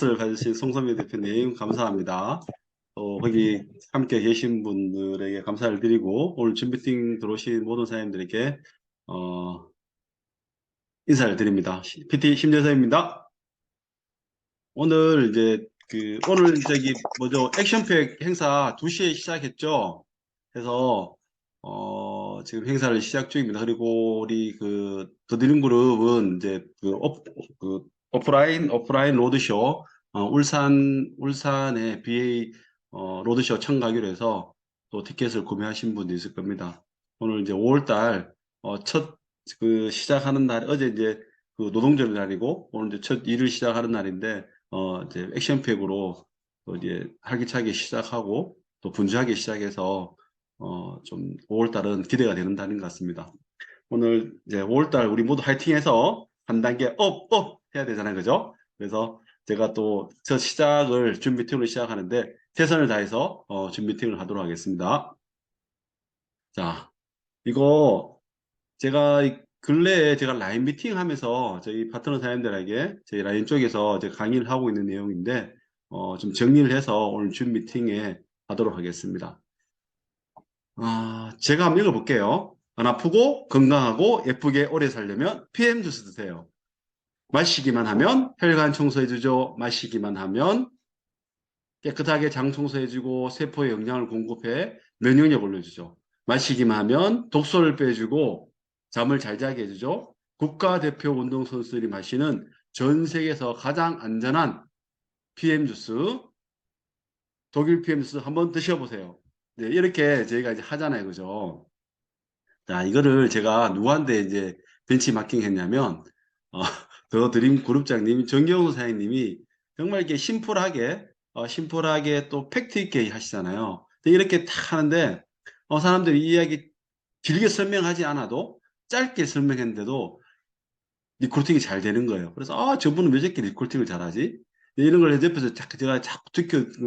옷을 가지신 송선미 대표님 감사합니다. 거기 함께 계신 분들에게 감사를 드리고 오늘 줌 미팅 들어오신 모든 사장님들에게 어, 인사를 드립니다. PT 심재서입니다. 오늘 이제 오늘 저기 뭐죠, 액션팩 행사 2시에 시작했죠. 그래서 지금 행사를 시작 중입니다. 그리고 우리 더드림 그룹은 이제 오프라인 로드쇼, 울산의 BA 로드쇼 참가하기로 해서 또 티켓을 구매하신 분도 있을 겁니다. 오늘 이제 5월달 첫 시작하는 날, 어제 이제 노동절 날이고 오늘 이제 첫 일을 시작하는 날인데 이제 액션팩으로 또 이제 활기차게 시작하고 또 분주하게 시작해서 좀 5월달은 기대가 되는 달인 것 같습니다. 오늘 이제 5월달 우리 모두 화이팅해서 한 단계 업 해야 되잖아요, 그죠? 그래서 제가 또 첫 시작을 줌 미팅으로 시작하는데 최선을 다해서 줌 미팅을 하도록 하겠습니다. 자, 이거 제가 근래에 제가 라인 미팅 하면서 저희 파트너 사장님들에게 저희 라인 쪽에서 제가 강의를 하고 있는 내용인데 좀 정리를 해서 오늘 줌 미팅에 하도록 하겠습니다. 제가 한번 읽어볼게요. 안 아프고 건강하고 예쁘게 오래 살려면 PM 주스 드세요. 마시기만 하면 혈관 청소해주죠. 마시기만 하면 깨끗하게 장 청소해주고 세포에 영양을 공급해 면역력 올려주죠. 마시기만 하면 독소를 빼주고 잠을 잘 자게 해주죠. 국가대표 운동선수들이 마시는 전 세계에서 가장 안전한 PM 주스, 독일 PM 주스 한번 드셔보세요. 네, 이렇게 저희가 이제 하잖아요, 그죠? 자, 이거를 제가 누구한테 이제 벤치마킹 했냐면, 어, 더 드림 그룹장님, 정경수 사장님이 정말 이렇게 심플하게 또 팩트 있게 하시잖아요. 근데 이렇게 딱 하는데, 사람들이 이 이야기 길게 설명하지 않아도 짧게 설명했는데도 리크루팅이 잘 되는 거예요. 그래서, 저분은 왜 저렇게 리크루팅을 잘하지? 이런 걸 옆에서 제가 자꾸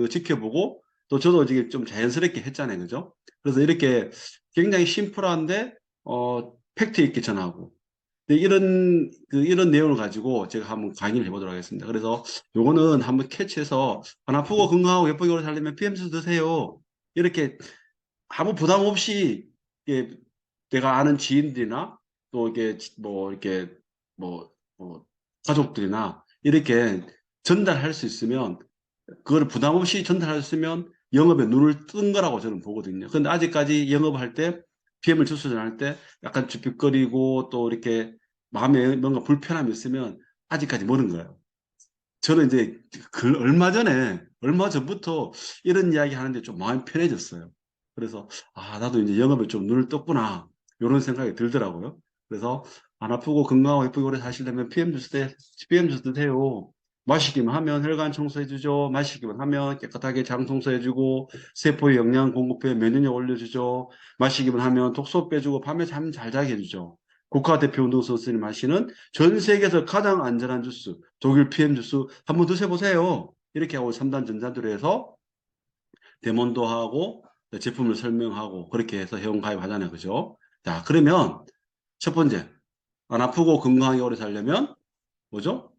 지켜보고, 또 저도 이게 좀 자연스럽게 했잖아요. 그죠? 그래서 이렇게 굉장히 심플한데, 팩트 있게 전하고. 근데 이런 내용을 가지고 제가 한번 강의를 해보도록 하겠습니다. 그래서 요거는 한번 캐치해서, 안 아프고 건강하고 예쁘게 오래 살려면 PM수 드세요. 이렇게 아무 부담 없이, 이게 내가 아는 지인들이나 또 이게 뭐, 뭐, 가족들이나 이렇게 전달할 수 있으면, 그걸 부담 없이 전달할 수 있으면 영업에 눈을 뜬 거라고 저는 보거든요. 근데 아직까지 영업할 때, PM을 주소전할 때 약간 주눅거리고 또 이렇게 마음에 뭔가 불편함이 있으면 아직까지 모르는 거예요. 저는 이제 얼마 전부터 이런 이야기 하는데 좀 마음이 편해졌어요. 그래서, 나도 이제 영업에 좀 눈을 떴구나. 이런 생각이 들더라고요. 그래서, 안 아프고 건강하고 예쁘게 오래 사시려면 PM 주스 드세요. 마시기만 하면 혈관 청소해주죠. 마시기만 하면 깨끗하게 장 청소해주고, 세포에 영양 공급해 면역력 올려주죠. 마시기만 하면 독소 빼주고, 밤에 잠 잘 자게 해주죠. 국가대표 운동선수들이 마시는 전 세계에서 가장 안전한 주스, 독일 PM 주스 한번 드셔보세요. 이렇게 하고 3단 전자들로 해서 데몬도 하고 제품을 설명하고 그렇게 해서 회원가입 하잖아요. 그죠? 자, 그러면 첫 번째, 안 아프고 건강하게 오래 살려면 뭐죠?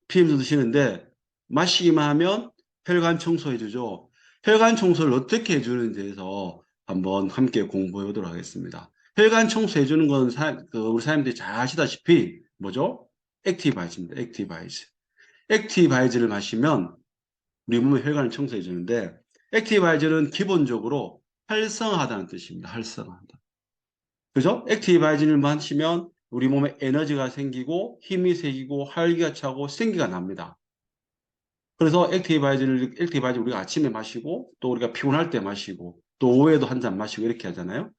PM 주스 드시는데 마시기만 하면 혈관 청소해주죠. 혈관 청소를 어떻게 해주는지에 대해서 한번 함께 공부해 보도록 하겠습니다. 혈관 청소해주는 건 우리 사람들이 잘 아시다시피 뭐죠? 액티바이즈입니다. 액티바이즈. 액티바이즈를 마시면 우리 몸의 혈관을 청소해 주는데 액티바이즈는 기본적으로 활성화하다는 뜻입니다. 활성화한다. 그죠? 액티바이즈를 마시면 우리 몸에 에너지가 생기고 힘이 생기고 활기가 차고 생기가 납니다. 그래서 액티바이즈 우리가 아침에 마시고 또 우리가 피곤할 때 마시고 또 오후에도 한 잔 마시고 이렇게 하잖아요.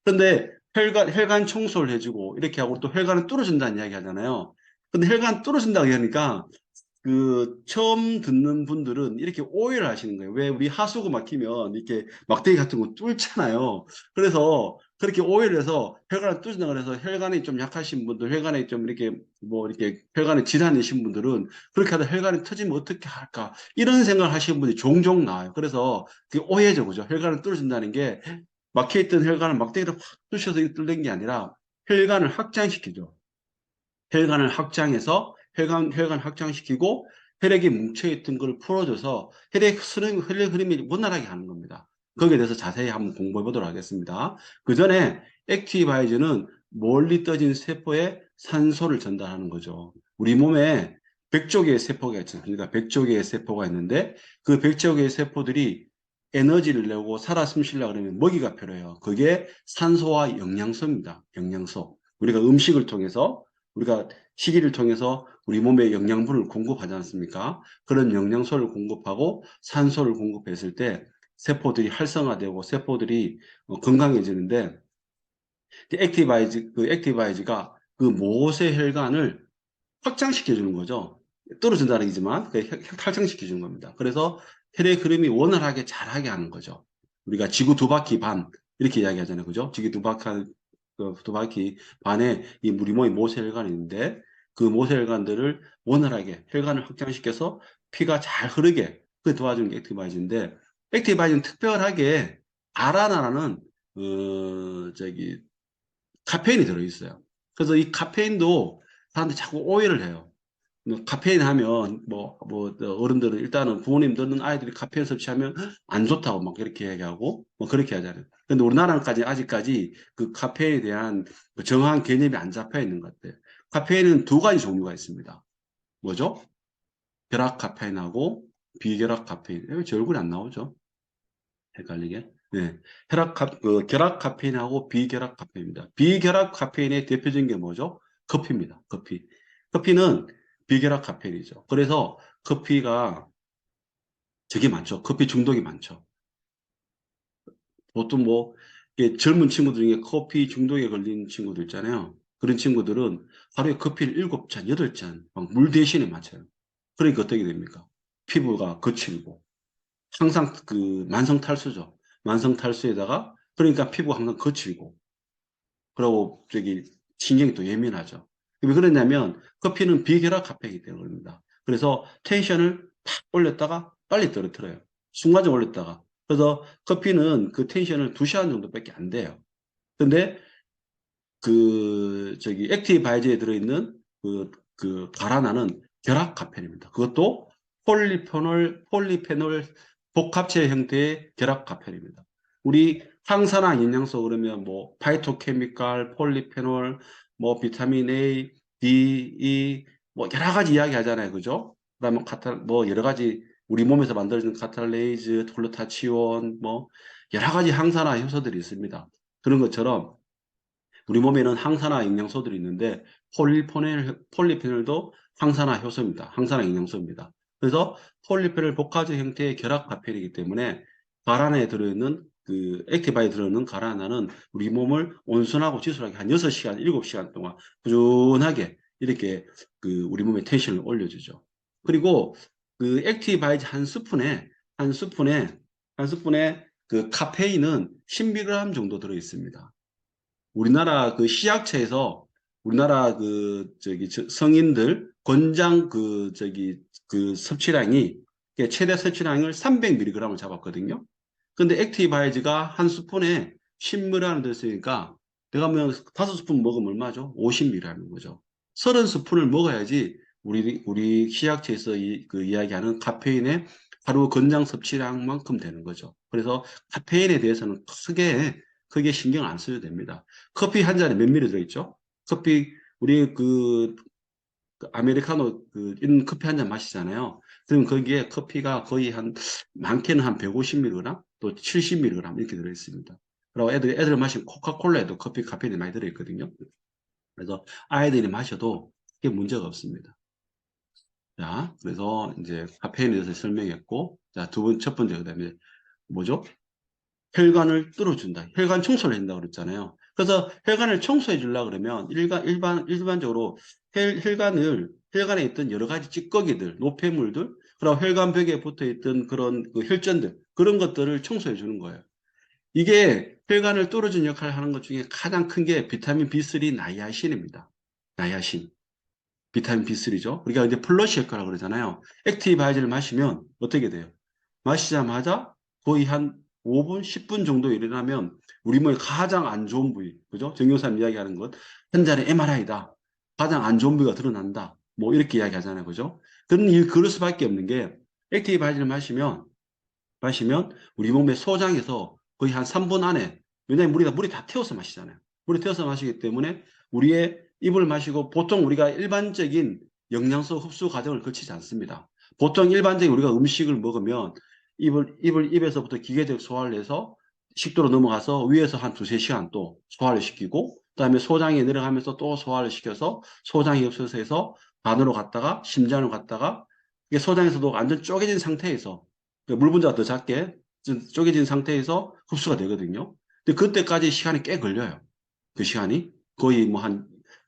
그런데 혈관 청소를 해주고 이렇게 하고 또 혈관은 뚫어준다는 이야기 하잖아요. 근데 혈관 뚫어준다고 하니까 처음 듣는 분들은 이렇게 오해를 하시는 거예요. 왜 우리 하수구 막히면 이렇게 막대기 같은 거 뚫잖아요. 그래서 그렇게 오해를 해서 혈관을 뚫는다 그래서 혈관이 좀 약하신 분들, 혈관에 좀 이렇게 혈관에 질환이신 분들은 그렇게 하다 혈관이 터지면 어떻게 할까? 이런 생각을 하시는 분이 종종 나와요. 그래서 그게 오해죠, 그죠? 혈관을 뚫어준다는 게 막혀있던 혈관을 막대기로 확 뚫어서 뚫는 게 아니라 혈관을 확장시키죠. 혈관을 확장해서 혈관 확장시키고 혈액이 뭉쳐있던 걸 풀어줘서 혈액 흐름이 원활하게 하는 겁니다. 거기에 대해서 자세히 한번 공부해 보도록 하겠습니다. 그 전에 액티바이즈는 멀리 떠진 세포에 산소를 전달하는 거죠. 우리 몸에 100조 개의 세포가 있죠. 그러니까 100조 개의 세포가 있는데 그 100조 개의 세포들이 에너지를 내고 살아 숨쉬려고 그러면 먹이가 필요해요. 그게 산소와 영양소입니다. 영양소. 우리가 음식을 통해서 우리가 식이를 통해서 우리 몸에 영양분을 공급하지 않습니까? 그런 영양소를 공급하고 산소를 공급했을 때 세포들이 활성화되고 세포들이 건강해지는데 액티바이즈가 그 모세 혈관을 확장시켜 주는 거죠. 떨어진다는 얘기지만 확장시켜 주는 겁니다. 그래서 혈액 흐름이 원활하게 잘하게 하는 거죠. 우리가 지구 두 바퀴 반 이렇게 이야기하잖아요. 그죠? 지구 두 바퀴 반에 이 우리 몸에 모세혈관이 있는데 그 모세혈관들을 원활하게 혈관을 확장시켜서 피가 잘 흐르게 그 도와주는 게 액티바이즈인데 액티바이즈는 특별하게 아라나라는 카페인이 들어있어요. 그래서 이 카페인도 사람들이 자꾸 오해를 해요. 카페인 하면 어른들은 일단은 부모님들은 아이들이 카페인 섭취하면 안 좋다고 막 그렇게 얘기하고 뭐 그렇게 하잖아요. 근데 우리나라는까지 아직까지 그 카페인에 대한 그 정확한 개념이 안 잡혀 있는 것 같아요. 카페인은 두 가지 종류가 있습니다. 뭐죠? 결합 카페인하고 비결합 카페인. 왜 제 얼굴이 안 나오죠? 헷갈리게. 네. 결합 카페인하고 비결합 카페인입니다. 비결합 카페인의 대표적인 게 뭐죠? 커피입니다. 커피. 커피는 비결합 카페인이죠. 그래서 커피가 되게 많죠. 커피 중독이 많죠. 보통 젊은 친구들 중에 커피 중독에 걸린 친구들 있잖아요. 그런 친구들은 하루에 커피를 7잔, 8잔 막 물 대신에 마셔요. 그러니까 어떻게 됩니까? 피부가 거칠고 항상 그 만성 탈수죠. 만성 탈수에다가 그러니까 피부가 항상 거칠고 그리고 신경이 또 예민하죠. 왜 그러냐면 커피는 비결합 카페이기 때문입니다. 그래서 텐션을 탁 올렸다가 빨리 떨어뜨려요. 순간적으로 올렸다가. 그래서 커피는 그 텐션을 2시간 정도밖에 안 돼요. 근데 액티브 바이저에 들어있는 가라나는 결합 카페인입니다. 그것도 폴리페놀 복합체 형태의 결합 카페인입니다. 우리 항산화 영양소 그러면 파이토케미칼, 폴리페놀, 비타민 A, D, E, 여러 가지 이야기 하잖아요. 그죠? 그다음에 여러 가지 우리 몸에서 만들어지는 카탈레이즈, 글루타치온, 여러 가지 항산화 효소들이 있습니다. 그런 것처럼 우리 몸에는 항산화 영양소들이 있는데 폴리페놀도 항산화 효소입니다. 항산화 영양소입니다. 그래서 폴리페놀 복합제 형태의 결합 카페인이기 때문에 가라나에 들어있는 액티바에 들어있는 가라나는 우리 몸을 온순하고 지수하게 한 6시간, 7시간 동안 꾸준하게 이렇게 우리 몸의 텐션을 올려주죠. 그리고 액티바이즈 한 스푼에 그 카페인은 10mg 정도 들어 있습니다. 우리나라 시약처에서 우리나라 성인들 권장 섭취량이 최대 섭취량을 300mg을 잡았거든요. 근데 액티바이즈가 한 스푼에 10mg을 들었으니까 내가 5스푼 먹으면 얼마죠? 50mg인 거죠. 30스푼을 먹어야지 우리 시약처에서 이야기하는 카페인의 하루 권장 섭취량만큼 되는 거죠. 그래서 카페인에 대해서는 크게 신경 안 써도 됩니다. 커피 한 잔에 몇 미리 들어있죠? 우리 아메리카노 이런 커피 한 잔 마시잖아요. 그럼 거기에 커피가 거의 많게는 한 150mg 또 70mg 이렇게 들어있습니다. 그리고 애들 마시는 코카콜라에도 커피 카페인이 많이 들어있거든요. 그래서 아이들이 마셔도 크게 문제가 없습니다. 자, 그래서 이제 카페인에 대해서 설명했고, 자, 첫 번째, 그 다음에 뭐죠? 혈관을 뚫어준다. 혈관 청소를 한다고 그랬잖아요. 그래서 혈관을 청소해 주려고 그러면 일반적으로 혈관에 있던 여러 가지 찌꺼기들, 노폐물들, 그리고 혈관벽에 붙어 있던 그런 혈전들, 그런 것들을 청소해 주는 거예요. 이게 혈관을 뚫어주는 역할을 하는 것 중에 가장 큰 게 비타민 B3 나이아신입니다. 나이아신. 비타민 B3죠. 우리가 이제 플러시 효과라고 그러잖아요. 액티바이저를 마시면 어떻게 돼요? 마시자마자 거의 한 5분, 10분 정도 일어나면 우리 몸에 가장 안 좋은 부위, 그죠? 정교사님 이야기하는 것, 한 잔의 MRI다. 가장 안 좋은 부위가 드러난다. 이렇게 이야기하잖아요. 그죠? 그럴 수밖에 없는 게 액티브 바이진을 마시면 우리 몸의 소장에서 거의 한 3분 안에, 왜냐하면 우리가 물이 다 태워서 마시잖아요. 물이 태워서 마시기 때문에 우리의 입을 마시고 보통 우리가 일반적인 영양소 흡수 과정을 거치지 않습니다. 보통 일반적인 우리가 음식을 먹으면 입에서부터 기계적 소화를 해서 식도로 넘어가서 위에서 한 두세 시간 또 소화를 시키고 그다음에 소장에 내려가면서 또 소화를 시켜서 소장이 흡수해서 간으로 갔다가 심장으로 갔다가 이게 소장에서도 완전 쪼개진 상태에서 물 분자가 더 작게 쪼개진 상태에서 흡수가 되거든요. 근데 그때까지 시간이 꽤 걸려요. 그 시간이 거의 뭐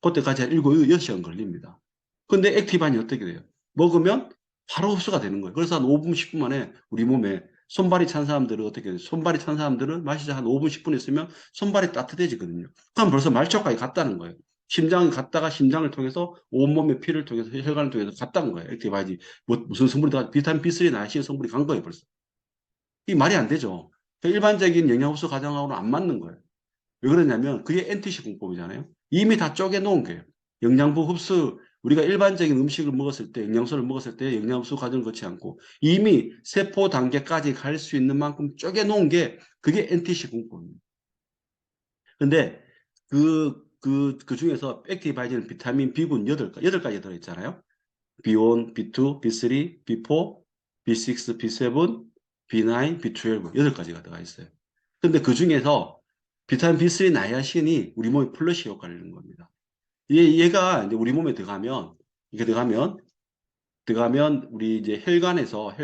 그때까지 한 7, 6시간 걸립니다. 근데 액티반이 어떻게 돼요? 먹으면 바로 흡수가 되는 거예요. 그래서 한 5분, 10분 만에 우리 몸에 손발이 찬 사람들은 어떻게 돼요? 손발이 찬 사람들은 마시자 한 5분, 10분 있으면 손발이 따뜻해지거든요. 그럼 벌써 말초까지 갔다는 거예요. 심장이 갔다가 심장을 통해서 온몸의 피를 통해서 혈관을 통해서 갔다는 거예요. 액티바이지 무슨 성분이 들어가 비타민 B3, 나이신 성분이 간 거예요, 벌써. 이 말이 안 되죠. 일반적인 영양 흡수 과정하고는 안 맞는 거예요. 왜 그러냐면 그게 NTC 공법이잖아요. 이미 다 쪼개 놓은 거예요. 영양분 흡수, 우리가 일반적인 음식을 먹었을 때, 영양소를 먹었을 때 영양 흡수 과정을 거치지 않고 이미 세포 단계까지 갈 수 있는 만큼 쪼개 놓은 게 그게 NTC 공법입니다. 근데 그 중에서 액티바이저는 비타민 B군 8가지 들어있잖아요. B1, B2, B3, B4, B6, B7, B9, B12, 8가지가 들어가 있어요. 근데 그 중에서 비타민 B3 나이아신이 우리 몸에 플러시 효과를 내는 겁니다. 얘가 이제 우리 몸에 이게 들어가면 우리 이제 혈관에서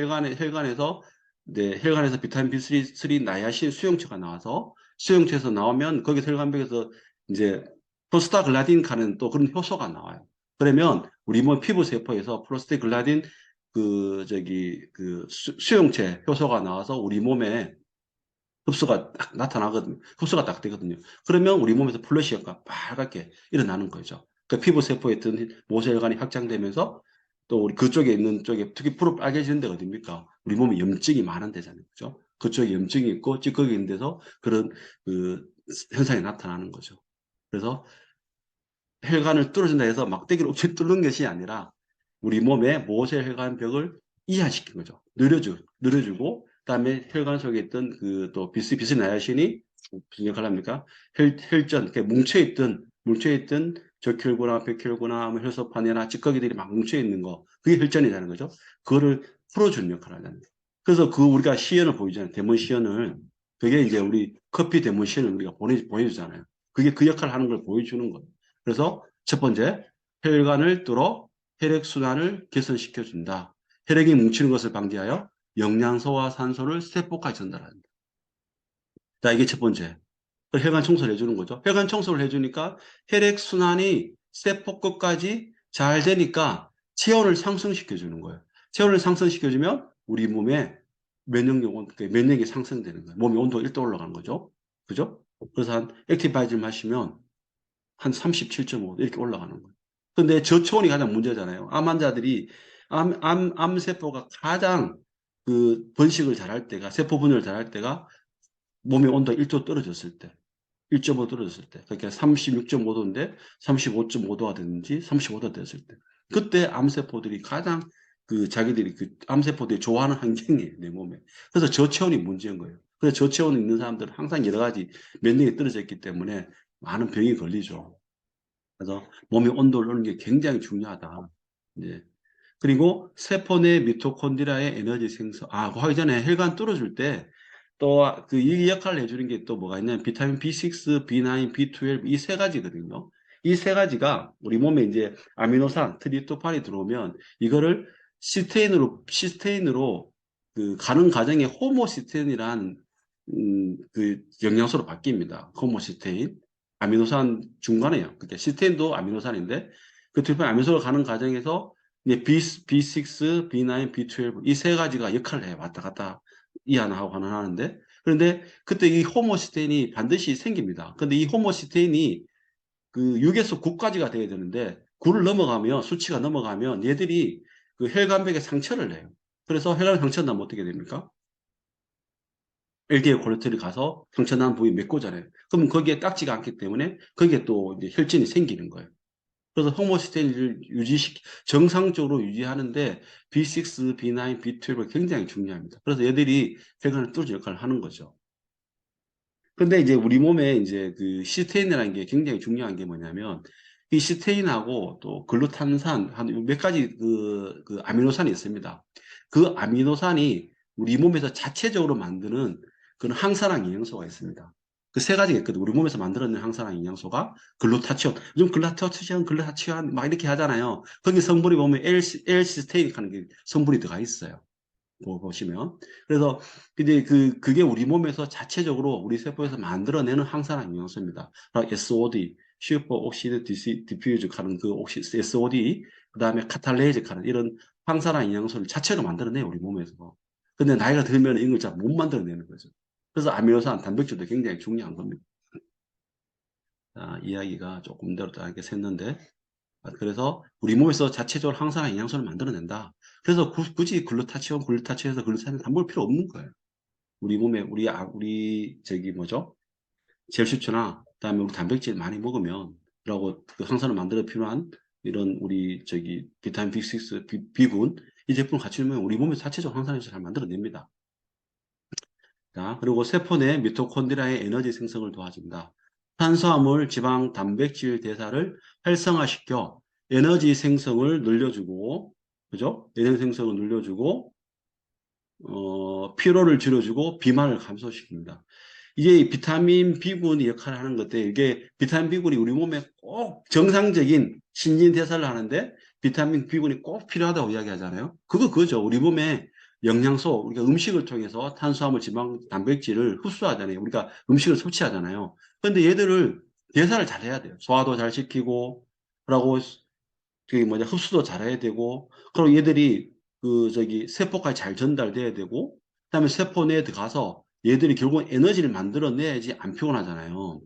이제 혈관에서 비타민 B3 나이아신 수용체가 나와서 수용체에서 나오면 거기 혈관벽에서 이제 프로스타글라딘 가는 또 그런 효소가 나와요. 그러면 우리 몸 피부 세포에서 프로스타글라딘 수용체 효소가 나와서 우리 몸에 흡수가 딱 나타나거든요. 흡수가 딱 되거든요. 그러면 우리 몸에서 플러시가 빨갛게 일어나는 거죠. 그러니까 피부 세포에 있던 모세혈관이 확장되면서 또 우리 그쪽에 있는 쪽에 특히 pu로 빨개지는 데가 어딥니까? 우리 몸에 염증이 많은 데잖아요. 그죠? 그쪽에 염증이 있고 찌꺼기 있는 데서 그런 그 현상이 나타나는 거죠. 그래서 혈관을 뚫어준다 해서 막대기를 엄청 뚫는 것이 아니라 우리 몸의 모세혈관 벽을 이완시킨 거죠. 늘려주고 그다음에 혈관 속에 있던 그 또 비스나야신이 무슨 역할을 합니까? 혈전, 뭉쳐있던 적혈구나 백혈구나 뭐 혈소판이나 찌꺼기들이 막 뭉쳐있는 거 그게 혈전이라는 거죠. 그거를 풀어주는 역할을 하는 거예요. 그래서 그 우리가 시연을 보이잖아요. 데몬 시연을 그게 이제 우리 커피 데몬 시연을 우리가 보여주잖아요. 그게 그 역할을 하는 걸 보여주는 거예요. 그래서 첫 번째, 혈관을 뚫어 혈액순환을 개선시켜준다. 혈액이 뭉치는 것을 방지하여 영양소와 산소를 세포까지 전달한다. 자, 이게 첫 번째. 혈관 청소를 해주는 거죠. 혈관 청소를 해주니까 혈액순환이 세포 끝까지 잘 되니까 체온을 상승시켜주는 거예요. 체온을 상승시켜주면 우리 몸에 면역력이 상승되는 거예요. 몸의 온도가 1도 올라가는 거죠. 그죠? 그래서 한 액티바이저를 마시면 한 37.5 이렇게 올라가는 거예요. 근데 저초온이 가장 문제잖아요. 암 환자들이 암세포가 가장 그 번식을 잘할 때가 세포 분열을 잘할 때가 몸의 온도가 1도 떨어졌을 때 1.5 떨어졌을 때 그러니까 36.5도인데 35.5도가 됐는지 35도가 됐을 때 그때 암세포들이 가장 자기들이 암세포들이 좋아하는 환경이에요. 내 몸에. 그래서 저체온이 문제인 거예요. 그래서 저체온이 있는 사람들은 항상 여러 가지 면역이 떨어져 있기 때문에 많은 병이 걸리죠. 그래서 몸의 온도를 올리는 게 굉장히 중요하다. 이제 그리고 세포 내 미토콘드리아의 에너지 생성. 그 하기 전에 혈관 뚫어줄 때 또 이 역할을 해주는 게 또 뭐가 있냐면 비타민 B6, B9, B12 이 세 가지거든요. 이 세 가지가 우리 몸에 이제 아미노산, 트립토판이 들어오면 이거를 시스테인으로 가는 과정에 호모시스테인이란 그 영양소로 바뀝니다. 호모시스테인. 아미노산 중간에요. 그러니까 시스테인도 아미노산인데 그 트립토판 아미노산으로 가는 과정에서 이제 B6, B9, B12 이 세 가지가 역할을 해요. 왔다 갔다 이 하나 하고 하나 하는데 그런데 그때 이 호모시스테인이 반드시 생깁니다. 근데 이 호모시스테인이 그 6에서 9까지가 돼야 되는데 9를 넘어가면 수치가 넘어가면 얘들이 그 혈관벽에 상처를 내요. 그래서 혈관 상처 나면 어떻게 됩니까? LDL 콜레스테롤이 가서 상처난 부위 메꾸잖아요. 그럼 거기에 딱지가 않기 때문에 거기에 또 이제 혈전이 생기는 거예요. 그래서 호모시스테인을 정상적으로 유지하는데 B6, B9, B12가 굉장히 중요합니다. 그래서 얘들이 혈관을 뚫는 역할을 하는 거죠. 근데 이제 우리 몸에 이제 그 시스테인이라는 게 굉장히 중요한 게 뭐냐면 이 시스테인하고 또 글루탄산 한 몇 가지 그 아미노산이 있습니다. 그 아미노산이 우리 몸에서 자체적으로 만드는 그런 항산화 영양소가 있습니다. 그 세 가지가 있거든요. 우리 몸에서 만들어내는 항산화 영양소가 글루타치온, 요즘 글루타치온 막 이렇게 하잖아요. 거기 성분이 보면 L-시스테인이라는 게 성분이 들어가 있어요. 보시면. 그래서 이제 그게 우리 몸에서 자체적으로 우리 세포에서 만들어내는 항산화 영양소입니다. SOD, 슈퍼 옥시드 디퓨즈 하는 그 SOD, 그 다음에 카탈레이즈 하는 이런 항산화 영양소를 자체로 만들어내요, 우리 몸에서. 근데 나이가 들면 이걸 잘 못 만들어내는 거죠. 그래서 아미노산, 단백질도 굉장히 중요한 겁니다. 자, 이야기가 조금 더 이렇게 샜는데, 그래서 우리 몸에서 자체적으로 항산화 영양소를 만들어낸다. 그래서 굳이 글루타치온에서 글루타치온을 다 먹을 필요 없는 거예요. 우리 몸에 우리 저기 뭐죠? 젤슈초나 그다음에 우리 단백질 많이 먹으면 그리고 그 항산화 만들어 필요한 이런 우리 저기 비타민 B6, B군 이 제품을 같이 넣으면 우리 몸에 자체적으로 항산화를 잘 만들어냅니다. 자, 그리고 세포 내 미토콘드리아의 에너지 생성을 도와준다. 탄수화물, 지방, 단백질 대사를 활성화시켜 에너지 생성을 늘려주고, 그죠? 에너지 생성을 늘려주고, 피로를 줄여주고 비만을 감소시킵니다. 이게 비타민 B군이 역할을 하는 건데, 이게 비타민 B군이 우리 몸에 꼭 정상적인 신진대사를 하는데, 비타민 B군이 꼭 필요하다고 이야기하잖아요. 그거죠. 우리 몸에 영양소, 우리가 음식을 통해서 탄수화물, 지방, 단백질을 흡수하잖아요. 우리가 음식을 섭취하잖아요. 근데 얘들을 대사를 잘 해야 돼요. 소화도 잘 시키고, 그러고, 흡수도 잘 해야 되고, 그리고 얘들이 세포까지 잘 전달돼야 되고, 그다음에 세포 내에 들어가서 얘들이 결국 에너지를 만들어내야지 안 피곤하잖아요.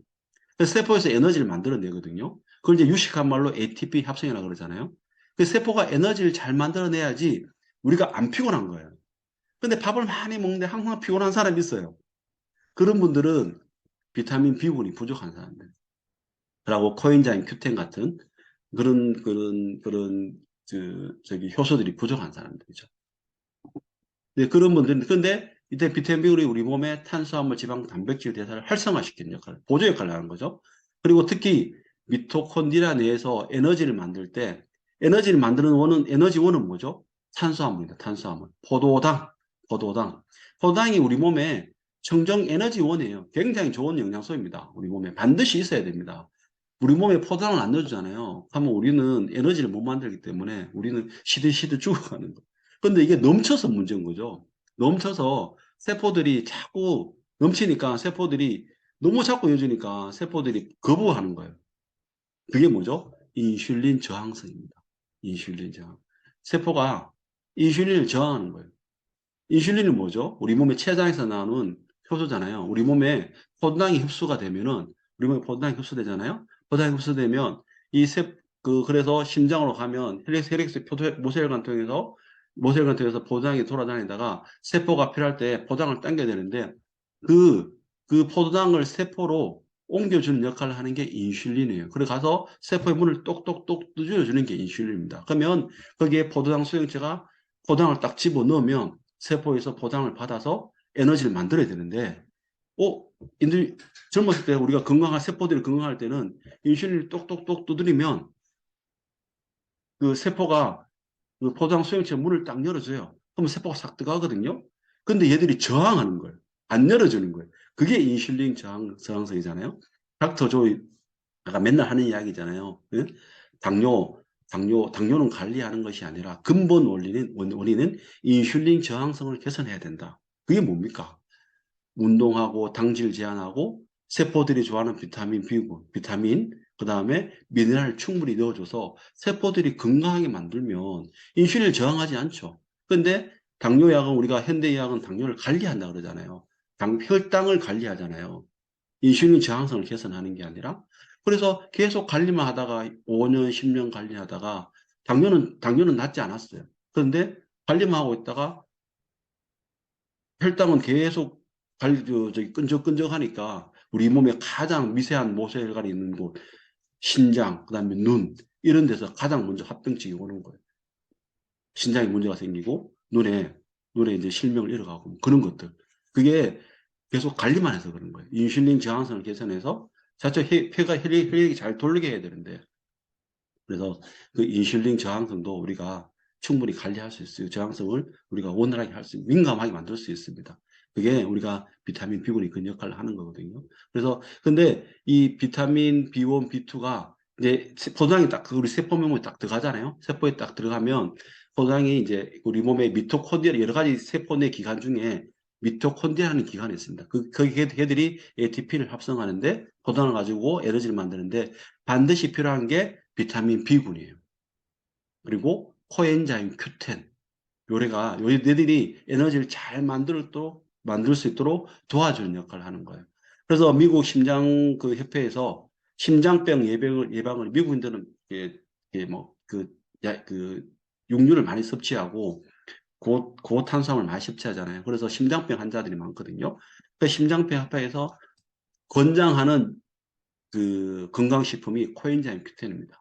그래서 세포에서 에너지를 만들어내거든요. 그걸 이제 유식한 말로 ATP 합성이라고 그러잖아요. 그 세포가 에너지를 잘 만들어내야지 우리가 안 피곤한 거예요. 근데 밥을 많이 먹는데 항상 피곤한 사람이 있어요. 그런 분들은 비타민 B군이 부족한 사람들. 라고 코엔자임 Q10 같은 그런 효소들이 부족한 사람들이죠. 네, 그런 분들은, 근데 이때 비타민 B군이 우리 몸에 탄수화물, 지방, 단백질 대사를 활성화시키는 역할, 보조 역할을 하는 거죠. 그리고 특히 미토콘드리아 내에서 에너지를 만들 때, 에너지를 만드는 에너지원은 뭐죠? 탄수화물입니다. 탄수화물. 포도당. 포도당이 우리 몸에 청정 에너지원이에요. 굉장히 좋은 영양소입니다. 우리 몸에 반드시 있어야 됩니다. 우리 몸에 포도당을 안 넣어주잖아요. 하면 우리는 에너지를 못 만들기 때문에 우리는 시들시들 죽어가는 거예요. 근데 이게 넘쳐서 문제인 거죠. 넘쳐서 세포들이 자꾸 넘치니까 세포들이 너무 자꾸 이어지니까 세포들이 거부하는 거예요. 그게 뭐죠? 인슐린 저항성입니다. 인슐린 저항. 세포가 인슐린을 저항하는 거예요. 인슐린은 뭐죠? 우리 몸의 췌장에서 나오는 효소잖아요. 우리 몸에 포도당이 흡수가 되면은 우리 몸에 포도당이 흡수되잖아요. 포도당이 흡수되면 그래서 심장으로 가면 혈액 모세혈관 통해서 포도당이 돌아다니다가 세포가 필요할 때 포도당을 당겨야 되는데 그, 그 포도당을 세포로 옮겨주는 역할을 하는 게 인슐린이에요. 그래 가서 세포의 문을 똑똑똑 두드려주는 게 인슐린입니다. 그러면 거기에 포도당 수용체가 포도당을 딱 집어넣으면 세포에서 포장을 받아서 에너지를 만들어야 되는데, 어, 젊었을 때 우리가 세포들이 건강할 때는 인슐린을 똑똑똑 두드리면 그 세포가 그 포장 수용체 문을 딱 열어줘요. 그러면 세포가 싹 들어가거든요. 근데 얘들이 저항하는 거예요. 안 열어주는 거예요. 그게 인슐린 저항성이잖아요. 닥터 조이, 아까 맨날 하는 이야기잖아요. 응? 당뇨는 관리하는 것이 아니라 근본 원인은 인슐린 저항성을 개선해야 된다. 그게 뭡니까? 운동하고 당질 제한하고 세포들이 좋아하는 비타민, 그 다음에 미네랄 충분히 넣어줘서 세포들이 건강하게 만들면 인슐린을 저항하지 않죠. 근데 당뇨약은 우리가 현대의학은 당뇨를 관리한다 그러잖아요. 혈당을 관리하잖아요. 인슐린 저항성을 개선하는 게 아니라 그래서 계속 관리만 하다가 5년, 10년 관리하다가 당뇨는 낫지 않았어요. 그런데 관리만 하고 있다가 혈당은 계속 끈적끈적하니까 우리 몸에 가장 미세한 모세혈관이 있는 곳, 신장, 그다음에 눈, 이런 데서 가장 먼저 합병증이 오는 거예요. 신장에 문제가 생기고 눈에 이제 실명을 잃어가고 뭐 그런 것들. 그게 계속 관리만 해서 그런 거예요. 인슐린 저항성을 개선해서 자체 폐가 혈액이 잘 돌게 해야 되는데 그래서 그 인슐린 저항성도 우리가 충분히 관리할 수 있어요. 저항성을 우리가 원활하게 민감하게 만들 수 있습니다. 그게 우리가 비타민 B군이 그 역할을 하는 거거든요. 그래서 근데 이 비타민 B1, B2가 이제 포도당이 딱 우리 세포 mem에 딱 들어가잖아요. 세포에 딱 들어가면 포도당이 이제 우리 몸의 미토콘드리아 여러 가지 세포 내 기관 중에 미토콘드리아라는 기관이 있습니다. 그 걔들이 ATP를 합성하는데 포도당을 가지고 에너지를 만드는데 반드시 필요한 게 비타민 B군이에요. 그리고 코엔자임 Q10. 얘들이 에너지를 잘 만들 수 있도록 도와주는 역할을 하는 거예요. 그래서 미국 심장 그 협회에서 심장병 예방을 미국인들은 육류를 많이 섭취하고 고탄수화물 많이 섭취하잖아요. 그래서 심장병 환자들이 많거든요. 그 심장병 협회에서 권장하는 그 건강식품이 코엔자임 Q10입니다.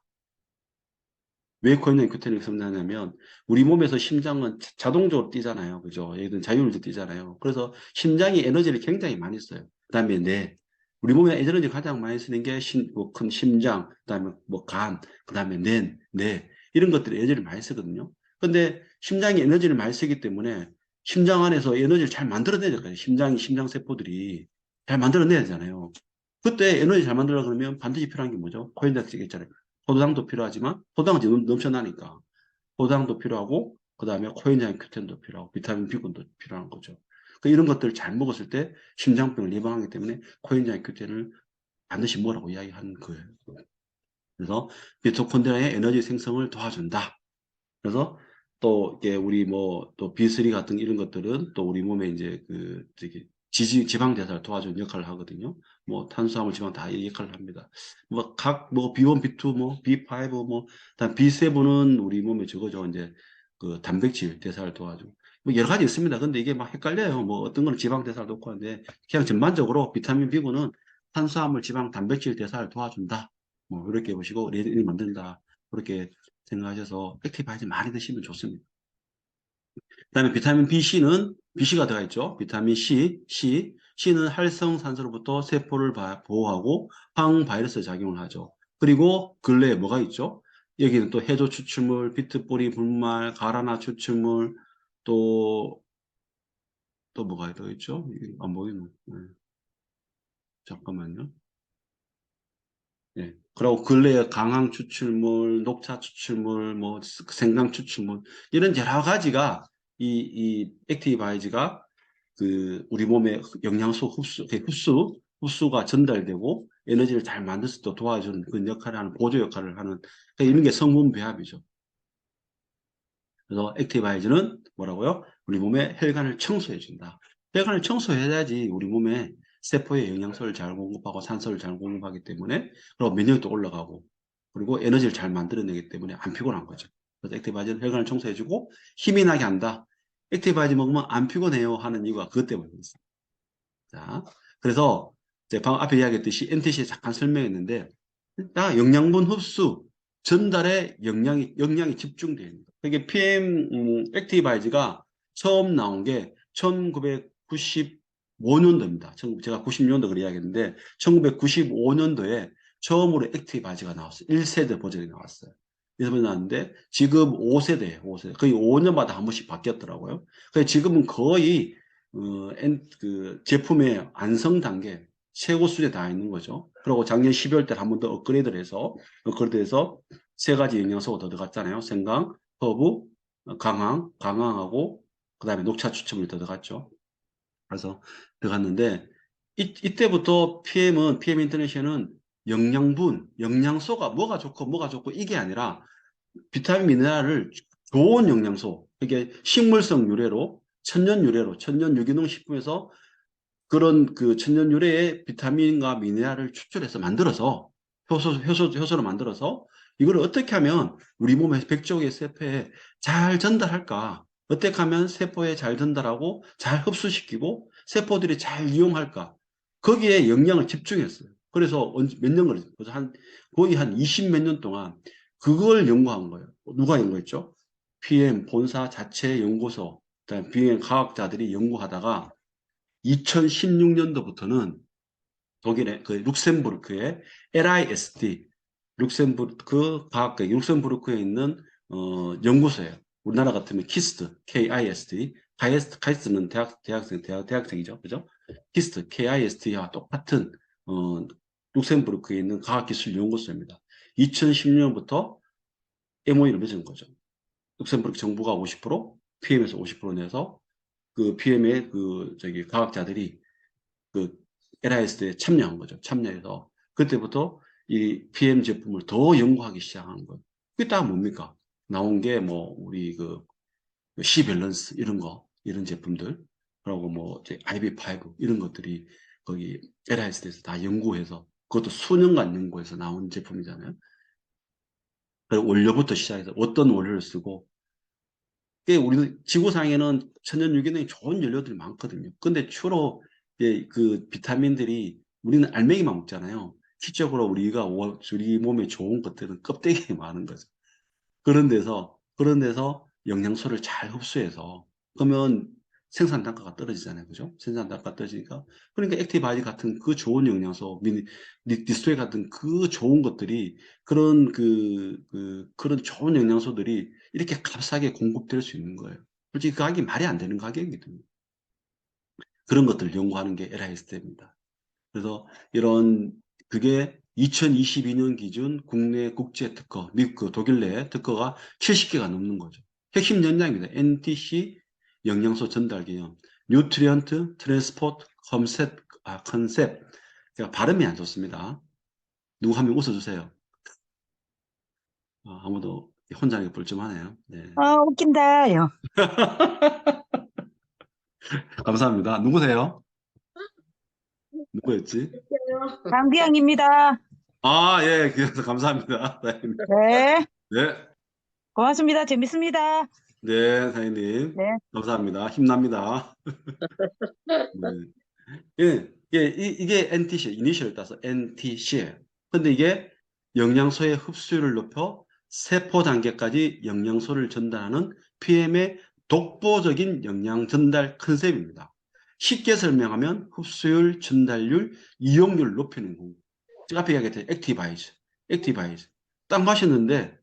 왜 코엔자임 Q10을 섭취하냐면 우리 몸에서 심장은 자동적으로 뛰잖아요. 그죠? 얘들은 자율로 뛰잖아요. 그래서 심장이 에너지를 굉장히 많이 써요. 그다음에 우리 몸에 에너지 가장 많이 쓰는 게 큰 심장, 그다음에 뭐 간, 그다음에 뇌 이런 것들이 에너지를 많이 쓰거든요. 근데 심장이 에너지를 많이 쓰기 때문에 심장 안에서 에너지를 잘 만들어내야 될거아요 심장 세포들이 잘 만들어내야 되잖아요. 그때 에너지 잘 만들려 그러면 반드시 필요한 게 뭐죠? 코엔자임 있잖아요. 포도당도 필요하지만 포도당은 지금 넘쳐나니까 포도당도 필요하고 그 다음에 코엔자임 큐텐도 필요하고 비타민 B군도 필요한 거죠. 이런 것들을 잘 먹었을 때 심장병을 예방하기 때문에 코엔자임 큐텐을 반드시 먹으라고 이야기하는 거예요. 그래서 미토콘드리아의 에너지 생성을 도와준다. 그래서 또 이게 우리 뭐 또 B3 같은 이런 것들은 또 우리 몸에 이제 그 저기 지방 대사를 도와주는 역할을 하거든요. 뭐 탄수화물, 지방 다 이 역할을 합니다. 뭐 B1, B2, 뭐 B5, 뭐 다음 B7은 우리 몸에 저거죠. 이제 그 단백질 대사를 도와주고 뭐 여러 가지 있습니다. 근데 이게 막 헷갈려요. 뭐 어떤 거는 지방 대사를 돕고 하는데 그냥 전반적으로 비타민 B군은 탄수화물, 지방, 단백질 대사를 도와준다. 뭐 이렇게 보시고 레진을 만든다. 그렇게 생각하셔서 액티바이트 많이 드시면 좋습니다. 그다음에 비타민 BC가 들어가 있죠. 비타민 C는 활성산소로부터 세포를 보호하고 항바이러스 작용을 하죠. 그리고 근래에 뭐가 있죠? 여기는 또 해조 추출물, 비트뿌리 분말, 가라나 추출물, 또 뭐가 들어있죠? 안 보이네. 네. 잠깐만요. 예. 그리고 근래에 강황 추출물, 녹차 추출물, 뭐 생강 추출물 이런 여러 가지가 이 액티바이즈가 그 우리 몸에 영양소 흡수가 전달되고 에너지를 잘 만들 수 있도록 도와주는 그 역할을 하는 보조 역할을 하는 이런 게 성분 배합이죠. 그래서 액티바이즈는 뭐라고요? 우리 몸의 혈관을 청소해 준다. 혈관을 청소해야지 우리 몸에 세포에 영양소를 잘 공급하고 산소를 잘 공급하기 때문에 그리고 면역도 올라가고 그리고 에너지를 잘 만들어내기 때문에 안 피곤한 거죠. 그래서 액티바이즈는 혈관을 청소해주고 힘이 나게 한다. 액티바이즈 먹으면 안 피곤해요 하는 이유가 그것 때문에 있어요. 자, 그래서 이제 방금 앞에 이야기했듯이 NTC에 잠깐 설명했는데 영양분 흡수 전달에 영양이 집중되어 있는 거예요. 이게 PM 액티바이즈가 처음 나온 게 1995년도입니다. 제가 90년도 그래 이야기했는데 1995년도에 처음으로 액티바이즈가 나왔어요. 1세대 버전이 나왔어요. 1세대 나왔는데 지금 5세대예요. 5세대. 거의 5년마다 한 번씩 바뀌었더라고요. 그래서 지금은 거의 그 제품의 완성 단계 최고 수준에 다 있는 거죠. 그리고 작년 12월 때 한 번 더 업그레이드해서 세 가지 영양소가 더 들어갔잖아요. 생강, 허브, 강황하고 그다음에 녹차 추출물이 더 들어갔죠. 그래서 들어갔는데 이때부터 PM 인터내셔널은 영양소가 뭐가 좋고 이게 아니라 비타민 미네랄을 좋은 영양소, 이게 식물성 유래로 천연 유기농 식품에서 그런 그 천연 유래의 비타민과 미네랄을 추출해서 만들어서 효소로 만들어서 이걸 어떻게 하면 우리 몸의 백족의 세포에 잘 전달할까? 어떻게 하면 세포에 잘 전달하고 잘 흡수시키고 세포들이 잘 이용할까? 거기에 영양을 집중했어요. 그래서 몇 년 걸렸어요. 그래서 거의 한 20몇 년 동안 그걸 연구한 거예요. 누가 연구했죠? PM 본사 자체 연구소, 그다음 비행 과학자들이 연구하다가 2016년도부터는 독일의 그 룩셈부르크의 LISD, 룩셈부르크 과학계 룩셈부르크에 있는 연구소예요. 우리나라 같으면 키스트, KIST, 카이스트는 대학생이죠, 그죠? 키스트, KIST와 똑같은 룩셈부르크에 있는 과학기술연구소입니다. 2010년부터 MOU를 맺은 거죠. 룩셈부르크 정부가 50%, PM에서 50% 내서 그 PM의 그 저기 과학자들이 그 LISD에 참여한 거죠. 참여해서 그때부터 이 PM 제품을 더 연구하기 시작하는 거예요. 그게 다 뭡니까? 나온 게 뭐 우리 그 C 밸런스 이런 거 이런 제품들 그리고 뭐 이제 IB5 이런 것들이 거기 LISD에서 다 연구해서 그것도 수년간 연구해서 나온 제품이잖아요. 그리고 원료부터 시작해서 어떤 원료를 쓰고 우리 지구상에는 천연 유기농이 좋은 연료들이 많거든요. 근데 주로 그 비타민들이 우리는 알맹이만 먹잖아요. 실적으로 우리 몸에 좋은 것들은 껍데기에 많은 거죠. 그런 데서 영양소를 잘 흡수해서 그러면 생산 단가가 떨어지잖아요. 그죠? 생산 단가가 떨어지니까 그러니까 액티바이오 같은 그 좋은 영양소, 디스토이 같은 그 좋은 것들이 그런 좋은 영양소들이 이렇게 값싸게 공급될 수 있는 거예요. 솔직히 그 가격이 말이 안 되는 가격이거든요. 그런 것들을 연구하는 게 LIST입니다. 그래서 그게 2022년 기준 국내 국제 특허, 미국 독일 내 특허가 70개가 넘는 거죠. 핵심 연장입니다. NTC 영양소 전달 개념, 뉴트리언트 트랜스포트 컨셉. 제가 발음이 안 좋습니다. 누구 한 명 웃어주세요. 아무도 혼자 하니까 뻘쭘하네요. 네. 웃긴다요. 감사합니다. 누구세요? 누구였지? 강비영입니다. 예, 그래서 감사합니다. 네, 네. 고맙습니다. 재밌습니다. 네, 사장님. 네. 감사합니다. 힘납니다. 네. 이게 NTC, 이니셜을 따서 NTC예요. 근데 이게 영양소의 흡수율을 높여 세포 단계까지 영양소를 전달하는 PM의 독보적인 영양 전달 컨셉입니다. 쉽게 설명하면 흡수율, 전달률, 이용률을 높이는 거. 제가 앞에 이야기했던 액티바이즈. 딱 마셨는데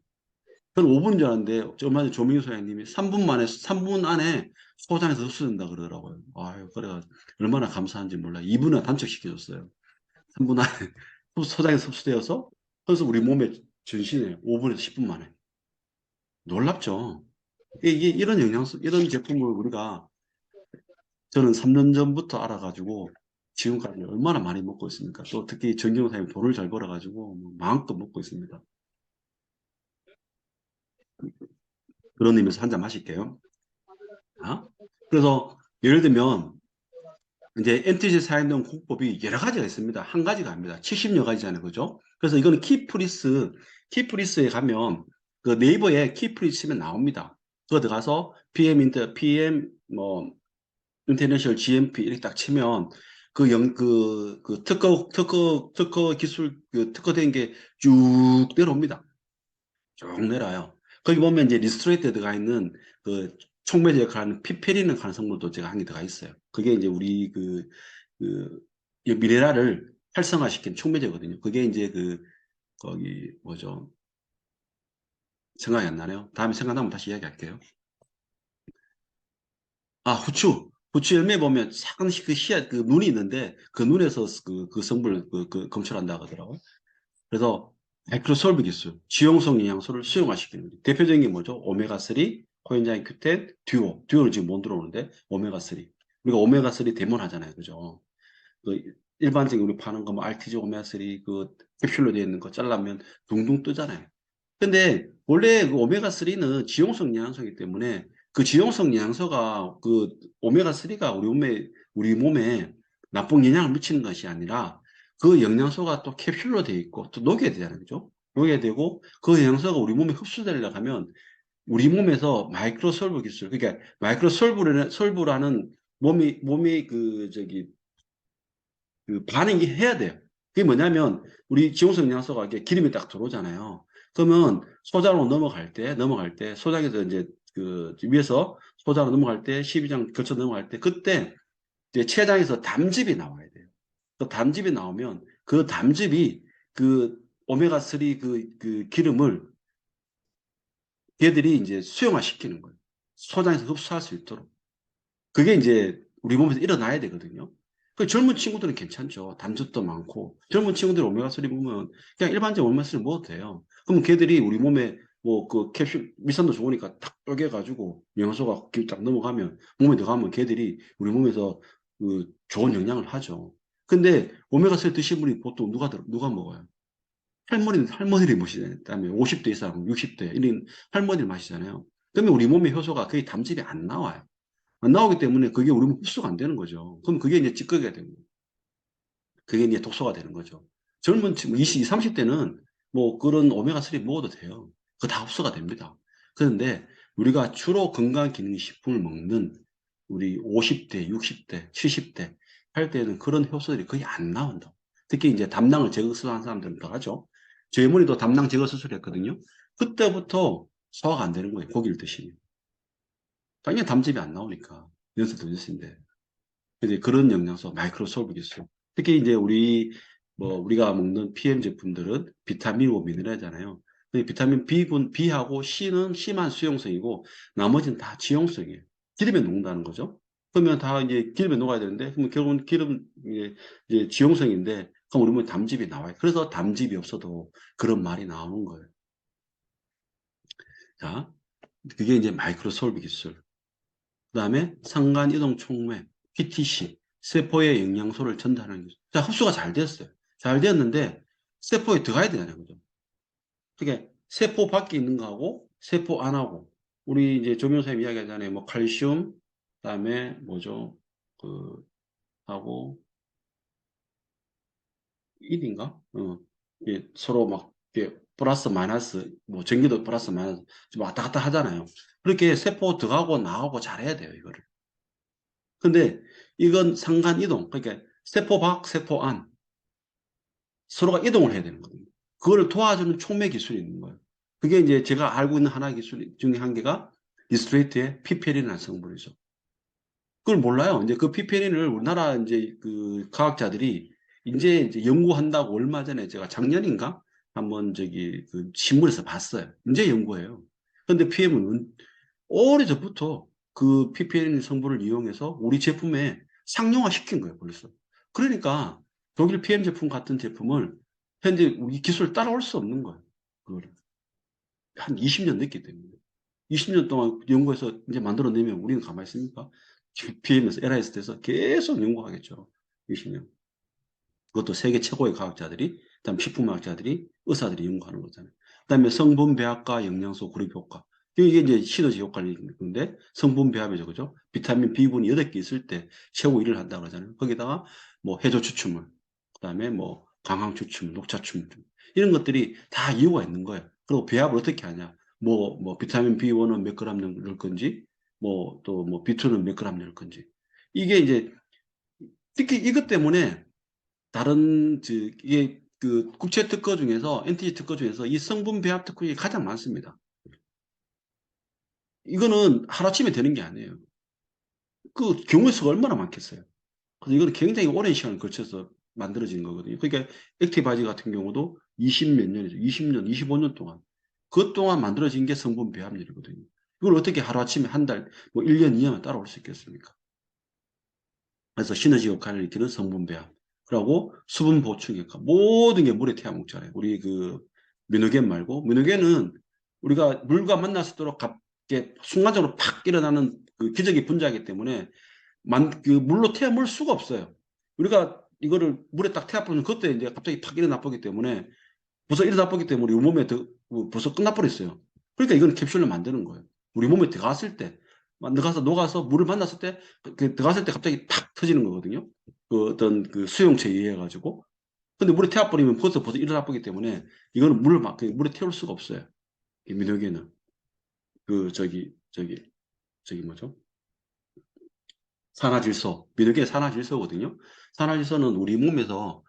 저는 5분 줄 알았는데 얼마 전에 조민규 소장님이 3분 안에 소장에서 흡수된다 그러더라고요. 아유, 그래가 얼마나 감사한지 몰라. 2분에 단축시켜줬어요. 3분 안에 소장에서 흡수되어서 그래서 우리 몸에 전신에 5분에서 10분 만에. 놀랍죠? 이런 영양소, 이런 제품을 저는 3년 전부터 알아가지고 지금까지 얼마나 많이 먹고 있습니까? 또 특히 정경 사님 돈을 잘 벌어가지고 마음껏 먹고 있습니다. 그런 의미에서 한 잔 마실게요. 그래서 예를 들면 이제 NTC 사용용 공법이 여러 가지가 있습니다. 한 가지가 아닙니다. 70여 가지잖아요. 그죠? 그래서 이거는 키프리스에 가면 그 네이버에 키프리스 치면 나옵니다. 그거 들어가서 PM 뭐 인터내셔널 GMP 이렇게 딱 치면 그 특허 기술 특허된 게 쭉 내려옵니다. 쭉 내려요. 거기 보면 이제 리스토레이트에 들어가 있는 그 촉매제 역할을 하는 피페리는 가능성물도 제가 한 개 들어가 있어요. 그게 이제 우리 이 미네랄을 활성화시킨 촉매제거든요. 그게 이제 거기 뭐죠? 생각이 안 나네요. 다음에 생각나면 다시 이야기할게요. 후추. 후추 열매 보면 작은 그 씨앗, 그 눈이 있는데 그 눈에서 그 성분을 검출한다 하더라고요. 그래서 마이크로솔브 기술, 지용성 영양소를 수용화시키는 거죠. 대표적인 게 뭐죠? 오메가3, 코엔자임 Q10, 듀오는 지금 못 들어오는데 오메가3. 우리가 오메가3 대문하잖아요. 그죠? 그 일반적인 우리 파는 거 뭐 RTG 오메가3 그 캡슐로 되어 있는 거 잘라면 둥둥 뜨잖아요. 근데 원래 그 오메가3는 지용성 영양소이기 때문에 그 지용성 영양소가 그 오메가3가 우리 몸에 나쁜 영향을 미치는 것이 아니라 그 영양소가 또 캡슐로 되어 있고 또 녹여야 되잖아요. 그죠? 녹여야 되고 그 영양소가 우리 몸에 흡수되려고 하면 우리 몸에서 마이크로솔브 기술, 그러니까 마이크로솔브라는 몸이 반응이 해야 돼요. 그게 뭐냐면 우리 지용성 영양소가 이게 기름이 딱 들어오잖아요. 그러면 소장으로 넘어갈 때, 소장에서 이제 그 위에서 소장으로 넘어갈 때, 12장 거쳐 넘어갈 때, 그때 이제 췌장에서 담즙이 나와야 돼요. 그 담즙이 나오면 그 담즙이 그 오메가3 그 기름을 걔들이 이제 수용화시키는 거예요. 소장에서 흡수할 수 있도록. 그게 이제 우리 몸에서 일어나야 되거든요. 그 젊은 친구들은 괜찮죠. 담즙도 많고. 젊은 친구들 오메가3 먹으면 그냥 일반적인 오메가3 먹어도 돼요. 그러면 걔들이 우리 몸에 뭐 그 캡슐, 밀산도 좋으니까 탁 쪼개가지고 영양소가 딱 넘어가면 몸에 들어가면 걔들이 우리 몸에서 그 좋은 영향을 하죠. 근데 오메가3 드신 분이 보통 누가 먹어요? 할머니를 마시잖아요. 그다음에 50대 이상, 60대, 이런 할머니를 마시잖아요. 그러면 우리 몸의 효소가 거의 담즙이 안 나와요. 안 나오기 때문에 그게 우리 몸 흡수가 안 되는 거죠. 그럼 그게 이제 찌꺼기가 되는 거예요. 그게 이제 독소가 되는 거죠. 젊은 친구, 20, 30대는 뭐 그런 오메가3 먹어도 돼요. 그거 다 흡수가 됩니다. 그런데 우리가 주로 건강기능식품을 먹는 우리 50대, 60대, 70대 할 때는 그런 효소들이 거의 안 나온다. 특히 이제 담낭을 제거 수술한 사람들은 더 하죠. 저희 어머니도 담낭 제거 수술했거든요. 그때부터 소화가 안 되는 거예요. 고기를 드시면. 당연히 담즙이 안 나오니까. 연세도 있으신데. 이제 그런 영양소, 마이크로솔브 기술. 특히 이제 우리가 먹는 PM 제품들은 비타민이고 미네랄이잖아요. 근데 비타민 B하고 C만 수용성이고 나머지는 다 지용성이에요. 기름에 녹는다는 거죠. 그러면 다 이제 기름에 녹아야 되는데, 그러면 결국은 기름, 이제 지용성인데, 그럼 우리 몸에 담즙이 나와요. 그래서 담즙이 없어도 그런 말이 나오는 거예요. 자, 그게 이제 마이크로솔브 기술. 그 다음에 상간이동 촉매, PTC, 세포에 영양소를 전달하는 기술. 자, 흡수가 잘 됐어요. 잘 되었는데, 세포에 들어가야 되잖아요. 그죠? 그게 세포 밖에 있는 거하고, 세포 안하고, 우리 이제 조명 선생님 이야기 하잖아요. 뭐, 칼슘, 그 다음에 뭐죠? 하고, 인인가? 이게 서로 막, 이게 플러스, 마이너스, 뭐, 전기도 플러스, 마이너스, 좀 왔다 갔다 하잖아요. 그렇게 세포 들어가고 나오고 잘해야 돼요, 이거를. 근데 이건 상간 이동, 그러니까 세포 밖, 세포 안 서로가 이동을 해야 되는 거거든요. 그걸 도와주는 촉매 기술이 있는 거예요. 그게 이제 제가 알고 있는 하나의 기술 중에 한 개가 디스트레이트의 피페린이라는 성분이죠. 그걸 몰라요. 이제 그 피페린을 우리나라 이제 그 과학자들이 이제 연구한다고 얼마 전에 제가 작년인가 한번 저기 그 신문에서 봤어요. 이제 연구해요. 근데 PM은 오래전부터 그 PPN 성분을 이용해서 우리 제품에 상용화 시킨 거예요, 벌써. 그러니까 독일 PM 제품 같은 제품을 현재 우리 기술 따라올 수 없는 거예요. 그거를. 한 20년 됐기 때문에. 20년 동안 연구해서 이제 만들어내면 우리는 가만히 있습니까? PM에서, LIS에서 계속 연구하겠죠. 20년. 그것도 세계 최고의 과학자들이, 그다음 식품학자들이, 의사들이 연구하는 거잖아요. 그다음에 성분 배합과 영양소 그룹 효과. 이게 이제 시너지 효과를 있는데 성분 배합이죠, 그죠? 비타민 B군이 8개 있을 때 최고 1위를 한다 그러잖아요. 거기다가 뭐 해조 추출물, 그다음에 뭐 강황 추출물, 녹차 추출물 이런 것들이 다 이유가 있는 거예요. 그리고 배합을 어떻게 하냐? 뭐 비타민 B1은 몇 그램 넣을 건지, 뭐 또 뭐 B2는 몇 그램 넣을 건지. 이게 이제 특히 이것 때문에 다른 이게 그 국제 특허 중에서 NTG 특허 중에서 이 성분 배합 특허가 가장 많습니다. 이거는 하루아침에 되는 게 아니에요. 그 경우의 수가 얼마나 많겠어요. 그래서 이거는 굉장히 오랜 시간을 거쳐서 만들어진 거거든요. 그러니까 액티바이즈 같은 경우도 20 몇 년이죠. 20년, 25년 동안. 그것 동안 만들어진 게 성분 배합률이거든요. 이걸 어떻게 하루아침에 한 달, 뭐 1년, 2년만 따라올 수 있겠습니까? 그래서 시너지 효과를 일으키는 성분 배합. 그리고 수분 보충 효과. 모든 게 물에 태워 먹잖아요. 우리 그 미노겐 말고 미노겐은 우리가 물과 만났을 때 순간적으로 팍 일어나는 그 기적의 분자이기 때문에 그 물로 태워 먹을 수가 없어요. 우리가 이거를 물에 딱 태워 보면 그때 이제 갑자기 팍 일어나 보기 때문에 벌써 일어나 보기 때문에 우리 몸에 벌써 끝나버렸어요. 그러니까 이건 캡슐을 만드는 거예요. 우리 몸에 들어갔을 때 들어가서 녹아서 물을 만났을 때 들어갔을 때 갑자기 팍 터지는 거거든요. 그 어떤 그 수용체에 의해 가지고. 근데 물에 태워버리면 벌써 일어나 보기 때문에 이거는 물에 태울 수가 없어요. 이 민호기는 그 저기 뭐죠? 산화질소. 민호기의 산화질소거든요. 산화질소는 우리 몸에서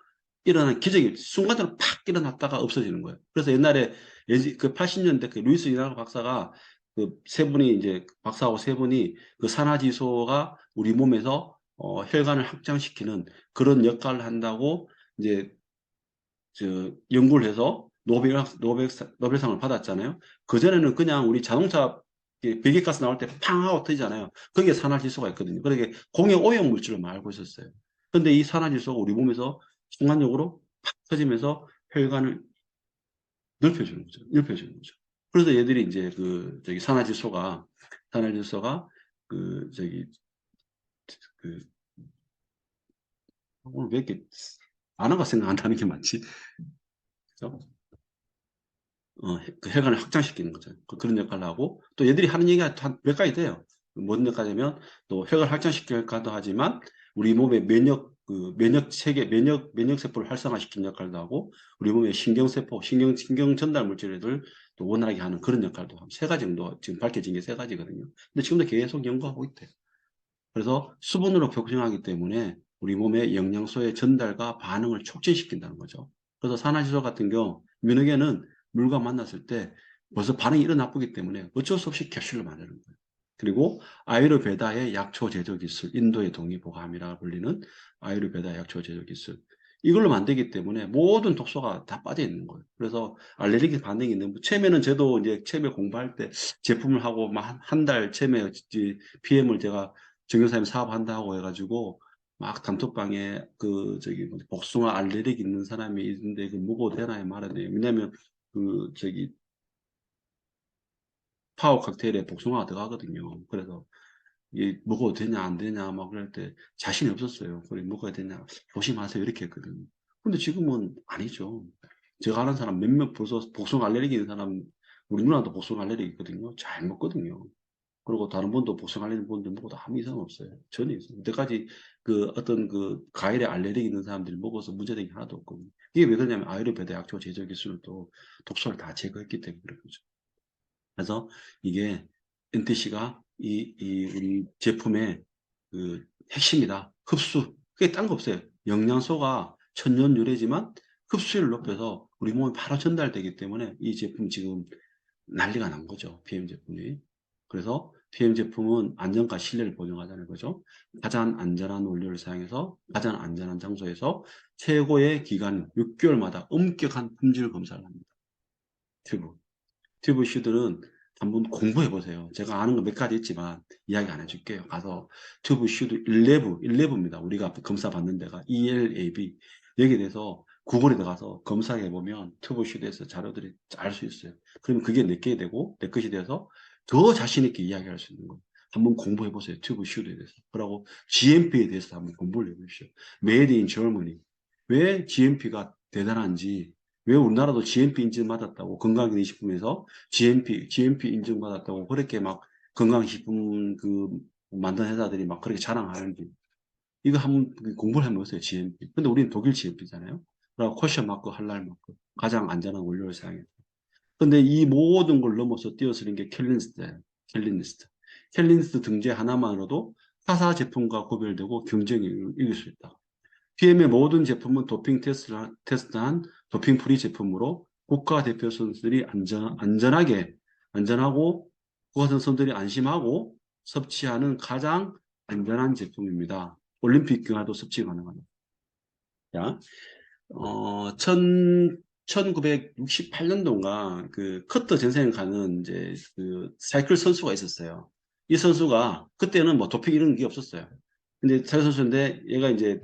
일어나는 기적이 순간적으로 팍 일어났다가 없어지는 거예요. 그래서 옛날에 그 80년대 그 루이스 이나가 박사가 그 세 분이 이제 박사하고 세 분이 그 산화지수가 우리 몸에서 혈관을 확장시키는 그런 역할을 한다고 이제 연구를 해서 노벨상을 받았잖아요. 그전에는 그냥 우리 자동차 배기가스 나올 때 팡 하고 터지잖아요. 거기에 산화질소가 있거든요. 그러니까 공해 오염 물질로 알고 있었어요. 근데 이 산화질소가 우리 몸에서 순간적으로 팍 터지면서 혈관을 넓혀주는 거죠. 넓혀주는 거죠. 그래서 얘들이 이제 산화질소가 그 오늘 왜 이렇게 단어가 생각 안 나는 게 많지? 그죠? 그 혈관을 확장시키는 거죠. 그런 역할을 하고, 또 얘들이 하는 얘기가 몇 가지 돼요. 뭔 역할이냐면, 또 혈관 확장시키는 역할도 하지만, 우리 몸의 면역세포를 활성화시키는 역할도 하고, 우리 몸의 신경세포, 신경 전달 물질을 또 원활하게 하는 그런 역할도 하고, 세 가지 정도 지금 밝혀진 게 세 가지거든요. 근데 지금도 계속 연구하고 있대요. 그래서 수분으로 복용하기 때문에 우리 몸의 영양소의 전달과 반응을 촉진시킨다는 거죠. 그래서 산화지수 같은 경우 면역에는 물과 만났을 때 벌써 반응이 일어나기 때문에 어쩔 수 없이 결실을 만드는 거예요. 그리고 아유르베다의 약초 제조 기술, 인도의 동의보감이라고 불리는 아유르베다 약초 제조 기술. 이걸로 만들기 때문에 모든 독소가 다 빠져 있는 거예요. 그래서 알레르기 반응이 있는, 처음에는 저도 이제 처음에 공부할 때 제품을 하고 한 달 처음에 PM을 제가 정교사님 사업한다고 해가지고 막 단톡방에 복숭아 알레르기 있는 사람이 있는데 그 먹어도 되나요 말아야 돼요. 왜냐면 파워 칵테일에 복숭아가 들어가거든요. 그래서 이 먹어도 되냐 안 되냐 막 그럴 때 자신이 없었어요. 그래 먹어야 되냐 조심하세요 이렇게 했거든요. 근데 지금은 아니죠. 제가 아는 사람 몇몇 벌써 복숭아 알레르기 있는 사람, 우리 누나도 복숭아 알레르기 있거든요. 잘 먹거든요. 그리고 다른 분도 복숭아 알레르기 분들 먹어도 아무 이상 없어요. 전혀 있어요. 여태까지 어떤 과일에 알레르기 있는 사람들이 먹어서 문제된 게 하나도 없거든요. 이게 왜 그러냐면 아유르베다 약초 제조 기술도 독소를 다 제거했기 때문에 그런 거죠. 그래서 이게 NTC가 우리 제품의 핵심이다. 흡수. 그게 딴 거 없어요. 영양소가 천연 유래지만 흡수율을 높여서 우리 몸에 바로 전달되기 때문에 이 제품 지금 난리가 난 거죠. PM 제품이. 그래서 PM 제품은 안전과 신뢰를 보증하자는 거죠. 가장 안전한 원료를 사용해서 가장 안전한 장소에서 최고의 기간 6개월마다 엄격한 품질 검사를 합니다. 튜브. 튜브 슈들은 한번 공부해 보세요. 제가 아는 거 몇 가지 있지만 이야기 안 해줄게요. 가서 튜브 슈드 11입니다. 우리가 검사 받는 데가 ELAB. 여기에 대해서 구글에 들어가서 검사해 보면 튜브 슈드에서 자료들이 알 수 있어요. 그러면 그게 내게 되고 내 것이 돼서 더 자신 있게 이야기할 수 있는 거예요. 한번 공부해 보세요. 튜브 슈드에 대해서. 그리고 GMP에 대해서 한번 공부를 해 보십시오. Made in Germany. 왜 GMP가 대단한지, 왜 우리나라도 GMP 인증받았다고 건강기능식품에서 GMP 인증받았다고 그렇게 막 건강식품 만든 회사들이 막 그렇게 자랑하는지 이거 한번 공부를 한번 해보세요. GMP. 근데 우리는 독일 GMP잖아요. 그리고 코션 마크, 할랄 마크 가장 안전한 원료를 사용해서. 근데 이 모든 걸 넘어서 뛰어서는 게 켈린스트예요. 켈린스트. 켈린스트 등재 하나만으로도 타사 제품과 구별되고 경쟁이 이길 수 있다. PM의 모든 제품은 도핑 테스트한 도핑 프리 제품으로 국가대표 선수들이 안전하고 국가선수들이 안심하고 섭취하는 가장 안전한 제품입니다. 올림픽 경화도 섭취 가능합니다. 자, 1968년도인가 그 커터 전생을 가는 이제 사이클 선수가 있었어요. 이 선수가 그때는 뭐 도핑 이런 게 없었어요. 근데 사이클 선수인데 얘가 이제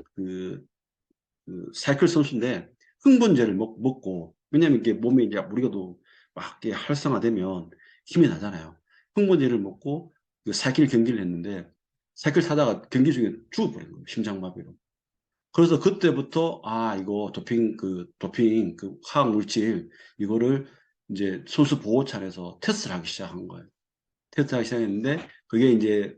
사이클 선수인데 흥분제를 먹고, 왜냐면 이게 몸에 이제 우리가도 막 이렇게 활성화되면 힘이 나잖아요. 흥분제를 먹고 사이클 경기를 했는데 사이클 타다가 경기 중에 죽어버린 거예요. 심장마비로. 그래서 그때부터 이거 도핑 화학 물질 이거를 이제 선수 보호찬에서 테스트를 하기 시작한 거예요. 테스트하기 시작했는데 그게 이제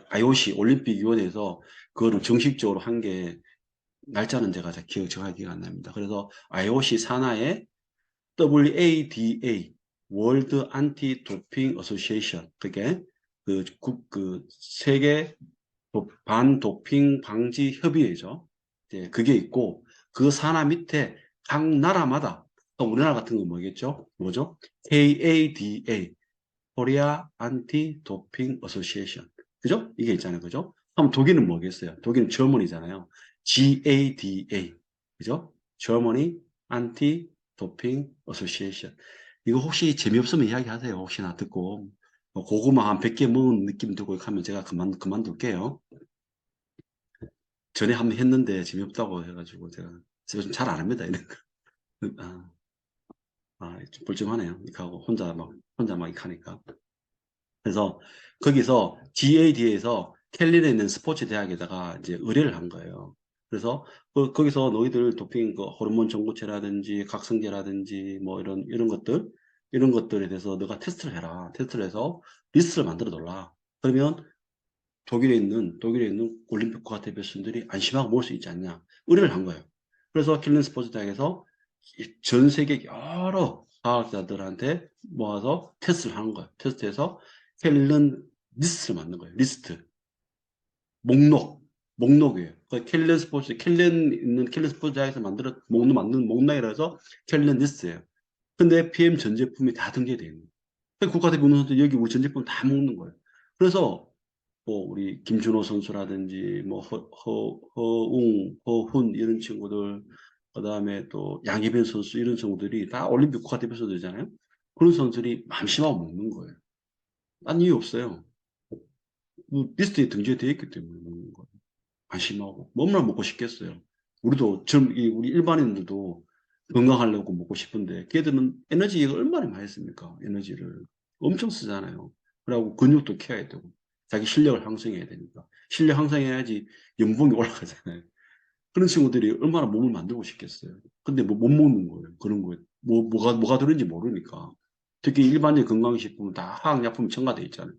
IOC 올림픽 위원회에서 그거를 정식적으로 한 게 날짜는 제가 정확히 기억 안 납니다. 그래서 IOC 산하의 WADA 월드 안티 도핑 어소시에이션, 그게 세계 반도핑 방지 협의회죠. 그게 있고 그 산하 밑에 각 나라마다 우리나라 같은 건 뭐겠죠? 뭐죠? KADA, Korea Anti-Doping Association. 그죠? 이게 있잖아요. 그죠? 그럼 독일은 뭐겠어요? 독일은 Germany잖아요. GADA. 그죠? Germany Anti-Doping Association. 이거 혹시 재미없으면 이야기하세요. 혹시나 듣고. 고구마 한 100개 먹은 느낌 들고 하면 제가 그만둘게요. 전에 한번 했는데 재미없다고 해가지고 제가 요즘 잘 안 합니다. 이런 거. 아, 좀 뻘쭘하네요. 이렇게 하고 혼자 막 이렇게 하니까. 그래서 거기서 GAD에서 켈린에 있는 스포츠 대학에다가 이제 의뢰를 한 거예요. 그래서 거기서 너희들 도핑 그 호르몬 정보체라든지 각성제라든지 뭐 이런 것들에 대해서 너가 테스트를 해라. 테스트를 해서 리스트를 만들어 놓으라. 그러면 독일에 있는 올림픽 국가대표선수들이 안심하고 먹을 수 있지 않냐. 의뢰를 한 거예요. 그래서 켈린 스포츠 대학에서 전 세계 여러 과학자들한테 모아서 테스트를 하는 거예요. 테스트해서 켈린 리스트를 만든 거예요. 리스트. 목록이에요. 켈린 있는 켈린 스포츠 대학에서 만든 목록이라 해서 켈린 리스트예요. 근데 PM 전 제품이 다 등재되어 있는 거예요. 국가대표 선수들 여기 우리 전 제품 다 먹는 거예요. 그래서 뭐 우리 김준호 선수라든지 뭐 허웅, 허훈 이런 친구들, 그다음에 또 양희빈 선수 이런 친구들이 다 올림픽 국가대표 선수들이잖아요. 그런 선수들이 맘심하고 먹는 거예요. 딴 이유 없어요. 뭐 리스트에 등재되어 있기 때문에 먹는 거예요. 안심하고 뭐나 먹고 싶겠어요. 우리 일반인들도 건강하려고 먹고 싶은데 걔들은 에너지가 얼마나 많이 씁니까? 에너지를 엄청 쓰잖아요. 그리고 근육도 키워야 되고 자기 실력을 향상해야 되니까 실력 향상해야지 연봉이 올라가잖아요. 그런 친구들이 얼마나 몸을 만들고 싶겠어요. 근데 뭐 못 먹는 거예요. 그런 거에 뭐가 들은지 모르니까 특히 일반적인 건강식품은 다 화학약품 첨가돼 있잖아요.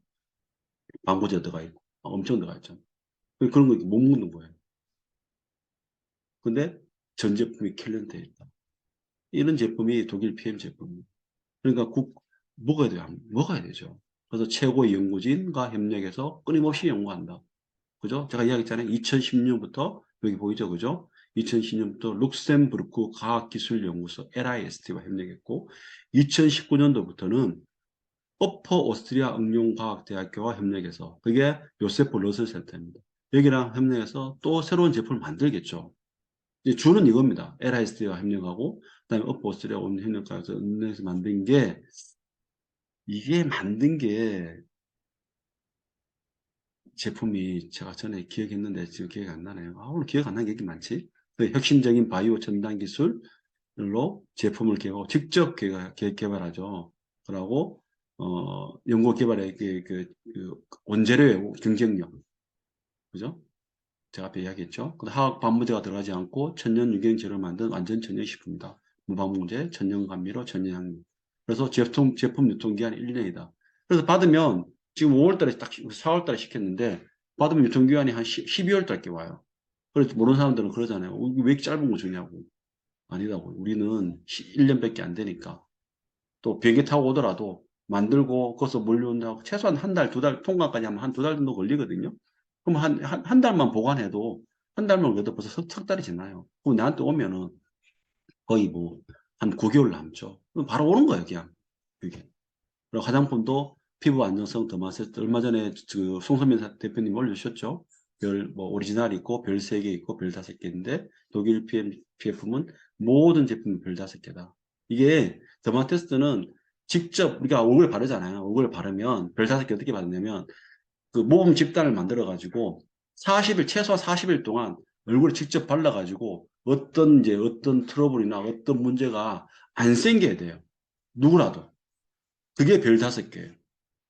방부제 들어가 있고 엄청 들어가 있잖아요. 그런 거 못 먹는 거예요. 근데 전 제품이 캘린되어 있다. 이런 제품이 독일 PM 제품이에요. 그러니까 먹어야 돼요. 먹어야 되죠. 그래서 최고의 연구진과 협력해서 끊임없이 연구한다. 그죠? 제가 이야기했잖아요. 2010년부터 여기 보이죠? 그죠? 2010년부터 룩셈부르크 과학기술연구소 LIST와 협력했고 2019년도부터는 어퍼 오스트리아 응용과학대학교와 협력해서 그게 요세프 러셀 센터입니다. 여기랑 협력해서 또 새로운 제품을 만들겠죠. 이제 주는 이겁니다. LISD와 협력하고, 그다음에 업보스트리아 온 협력가서 은행에서 만든 게, 이게 만든 게 제품이 제가 전에 기억했는데 지금 기억이 안 나네요. 오늘 기억 안 나는 게 이렇게 많지? 그 혁신적인 바이오 첨단 기술로 제품을 개발하고, 직접 개발하죠. 그러고, 연구 개발의 그 원재료의 경쟁력. 그죠? 제가 앞에 이야기했죠. 화학 반부제가 들어가지 않고 천연 유기농 재료를 만든 완전 천연식품이다. 무방문제, 천연 감미료, 천연 향료. 그래서 제품 유통기한이 1년이다. 그래서 받으면 지금 5월달에 딱 4월달에 시켰는데 받으면 유통기한이 한 12월달께 와요. 그래서 모르는 사람들은 그러잖아요. 왜 이렇게 짧은 거 주냐고. 아니라고. 우리는 1년밖에 안 되니까. 또 비행기 타고 오더라도 만들고 거기서 몰려온다고 최소한 한 달, 두 달, 통과까지 하면 한 두 달 정도 걸리거든요. 그럼 한 달만 보관해도 한 달만 그래도 벌써 석 달이 지나요. 그럼 나한테 오면은 거의 뭐 한 9개월 남죠. 그럼 바로 오는 거예요, 그냥. 그게. 그리고 화장품도 피부 안정성 더마세스 얼마 전에 그 송선민 대표님 올려주셨죠. 뭐 오리지널 있고 별 3개 있고 별 5개인데 독일 PF는 모든 제품이 별 5개다. 이게 더마테스트는 직접 우리가 얼굴에 바르잖아요. 얼굴에 바르면 별 5개 어떻게 받느냐면 그 모범 집단을 만들어 가지고 40일 최소한 40일 동안 얼굴에 직접 발라 가지고 어떤 트러블이나 어떤 문제가 안 생겨야 돼요. 누구라도. 그게 별 5개예요.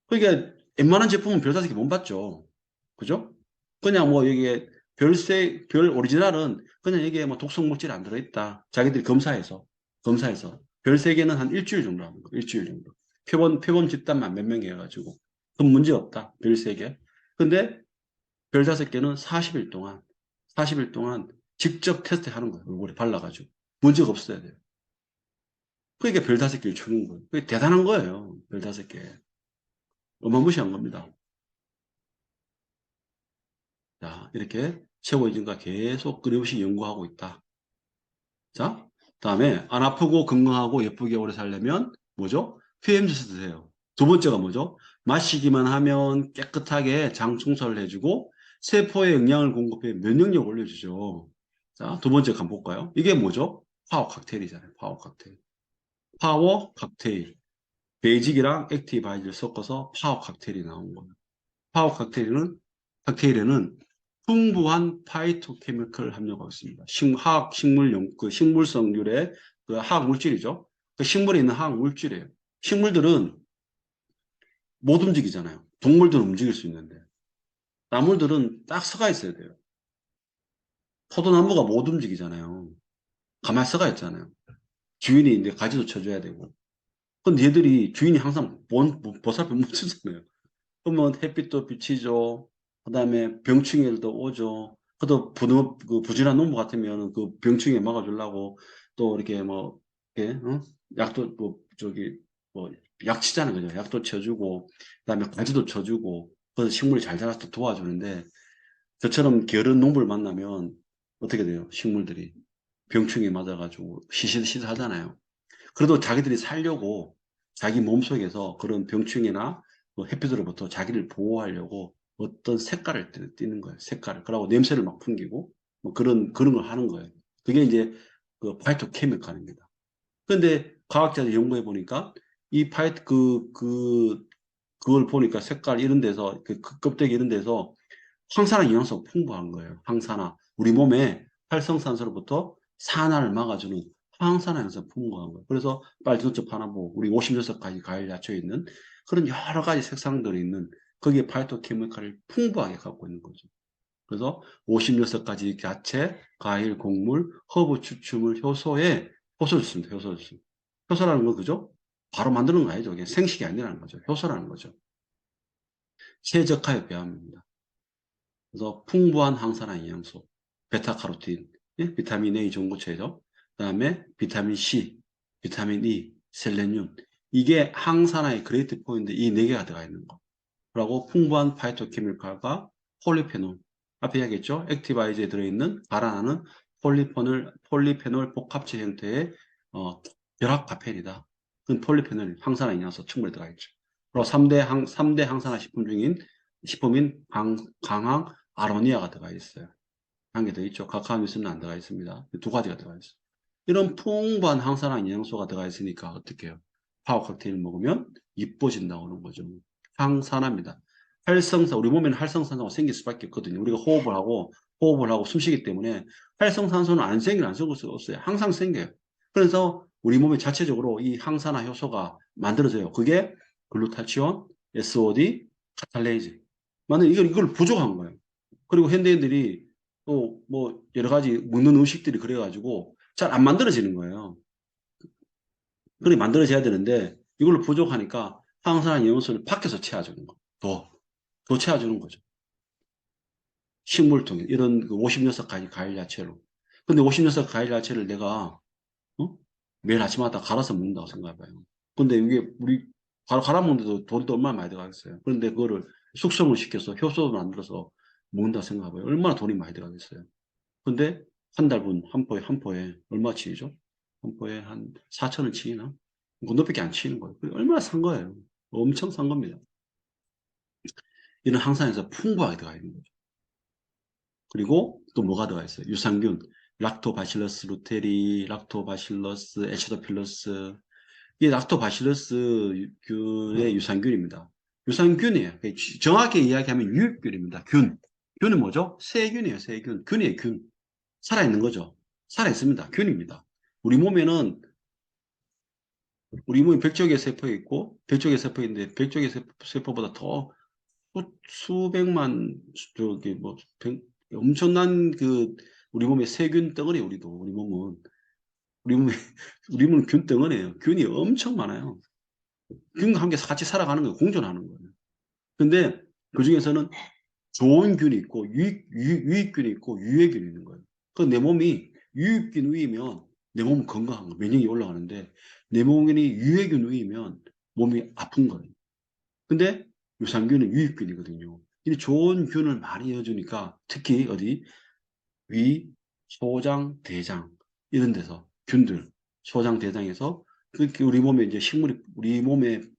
그러니까 웬만한 제품은 별 5개 못 받죠. 그죠? 그냥 뭐 여기에 별 오리지널은 그냥 여기에 뭐 독성 물질 안 들어있다. 자기들이 검사해서 별 3개는 한 일주일 정도 하는 거 일주일 정도. 표본 집단만 몇 명 해가지고. 그럼 문제 없다. 별 3개. 근데 별 5개는 40일 동안 직접 테스트 하는 거예요. 얼굴에 발라가지고. 문제가 없어야 돼요. 그러니까 별 5개를 주는 거예요. 그게 대단한 거예요. 별 5개. 어마무시한 겁니다. 자, 이렇게 최고위진과 계속 끊임없이 연구하고 있다. 자, 다음에 안 아프고 건강하고 예쁘게 오래 살려면 뭐죠? PM 주스 드세요. 두 번째가 뭐죠? 마시기만 하면 깨끗하게 장 청소를 해주고 세포에 영양을 공급해 면역력 올려주죠. 자, 두 번째 한번 볼까요? 이게 뭐죠? 파워 칵테일이잖아요. 파워 칵테일. 파워 칵테일. 베이직이랑 액티바이즈를 섞어서 파워 칵테일이 나온 거예요. 파워 칵테일에는 풍부한 파이토케미컬 함유가 있습니다. 화학 식물용 그 식물성률의 그 화학 물질이죠. 그 식물에 있는 화학 물질이에요. 식물들은 못 움직이잖아요. 동물들은 움직일 수 있는데 나물들은 딱 서가 있어야 돼요. 포도나무가 못 움직이잖아요. 가만히 서가 있잖아요. 주인이 이제 가지도 쳐줘야 되고. 근데 얘들이 주인이 항상 보살펴 못 주잖아요. 그러면 햇빛도 비치죠. 그 다음에 병충해도 오죠. 그래도 부진한 농부 같으면 그 병충해 막아주려고 또 이렇게 뭐, 이렇게, 어? 약도 뭐, 뭐, 약 치잖아요. 그죠? 약도 쳐주고, 그 다음에 가지도 쳐주고, 그래서 식물이 잘 자라서 도와주는데, 저처럼 게으른 농부를 만나면 어떻게 돼요? 식물들이 병충해 맞아가지고 시시하잖아요. 그래도 자기들이 살려고 자기 몸속에서 그런 병충해나 뭐 햇빛으로부터 자기를 보호하려고 어떤 색깔을 띠는 거예요. 색깔을. 그러고 냄새를 막 풍기고 뭐 그런 걸 하는 거예요. 그게 이제 그 파이토케미칼입니다. 그런데 과학자들이 연구해 보니까 이 그걸 보니까 색깔 이런 데서 그 껍데기 이런 데서 항산화 영양소가 풍부한 거예요. 항산화. 우리 몸에 활성산소로부터 산화를 막아주는 항산화 영양소가 풍부한 거예요. 그래서 빨주노초 파나보, 우리 56가지 과일 야채에 있는 그런 여러 가지 색상들이 있는 거기에 파이토케미칼을 풍부하게 갖고 있는 거죠. 그래서 56가지 야채, 과일, 곡물, 허브 추출물, 효소를 씁니다. 효소를 씁니다. 효소라는 건 그죠? 바로 만드는 거 아니죠. 이게 생식이 아니라는 거죠. 효소라는 거죠. 최적화의 배합입니다. 그래서 풍부한 항산화 영양소, 베타카로틴, 예? 비타민 A 종구체죠. 그다음에 비타민 C, 비타민 E, 셀레늄. 이게 항산화의 그레이트 포인트 이 네 개가 들어가 있는 거. 그리고 풍부한 파이토케미칼과 폴리페놀. 앞에 이야기했죠. 액티바이즈에 들어있는 발안하는 폴리페놀 복합체 형태의 결합 카페인이다. 그 폴리페놀 항산화 영양소 충분히 들어가 있죠. 그리고 3대 항산화 식품인 강황 아로니아가 들어가 있어요. 한 개 더 있죠. 카카오미스는 안 들어가 있습니다. 두 가지가 들어가 있어요. 이런 풍부한 항산화 영양소가 들어가 있으니까 어떻게 해요? 파워 칵테일 먹으면 이뻐진다고 하는 거죠. 항산화입니다. 우리 몸에는 활성산소가 생길 수밖에 없거든요. 우리가 호흡을 하고 숨쉬기 때문에 활성산소는 안 생길 수가 없어요. 항상 생겨요. 그래서 우리 몸에 자체적으로 이 항산화 효소가 만들어져요. 그게 글루타치온, SOD, 카탈레이즈. 만약 이걸 부족한 거예요. 그리고 현대인들이 또 뭐 여러 가지 먹는 음식들이 그래가지고 잘 안 만들어지는 거예요. 그렇게 만들어져야 되는데 이걸로 부족하니까 항산화 영양소를 밖에서 채워주는 거. 더 채워주는 거죠. 식물 통해 이런 그 56가지 과일 야채로. 근데 56가지 과일 야채를 내가 어? 매일 아침마다 갈아서 먹는다고 생각해봐요. 근데 이게 우리 갈아 먹는데도 돈도 얼마나 많이 들어가겠어요. 그런데 그거를 숙성을 시켜서 효소를 만들어서 먹는다고 생각해봐요. 얼마나 돈이 많이 들어가겠어요. 근데 한 달분 한 포에 얼마 치이죠? 한 포에 한 4천 원 치이나? 그것밖에 안 치이는 거예요. 얼마나 산 거예요? 엄청 산 겁니다. 이런 항산에서 풍부하게 들어가 있는 거죠. 그리고 또 뭐가 들어가 있어요? 유산균, 락토바실러스 루테리, 락토바실러스 에치도필러스. 이게 락토바실러스 균의 유산균입니다. 유산균이에요. 정확히 이야기하면 유익균입니다. 균. 균은 뭐죠? 세균이에요, 세균. 균이에요, 균. 살아있는 거죠. 살아있습니다. 균입니다. 우리 몸에는, 우리 몸에 백조개 세포 있고, 백조개 세포인데, 백조개 세포보다 더 수백만, 엄청난 우리 몸의 세균 덩어리, 우리 몸은. 우리 몸에, 우리 몸은 균 덩어리예요. 균이 엄청 많아요. 균과 함께 같이 살아가는 거예요. 공존하는 거예요. 근데 그 중에서는 좋은 균이 있고, 유익균이 있고, 유해균이 있는 거예요. 그 내 몸이 유익균 위이면 내 몸은 건강한 거예요. 면역이 올라가는데, 내 몸이 유해균 위이면 몸이 아픈 거예요. 근데 유산균은 유익균이거든요. 이 좋은 균을 많이 넣어주니까 특히 어디 위, 소장, 대장 이런 데서 균들, 소장, 대장에서 우리 몸에 이제 식물이 우리 몸의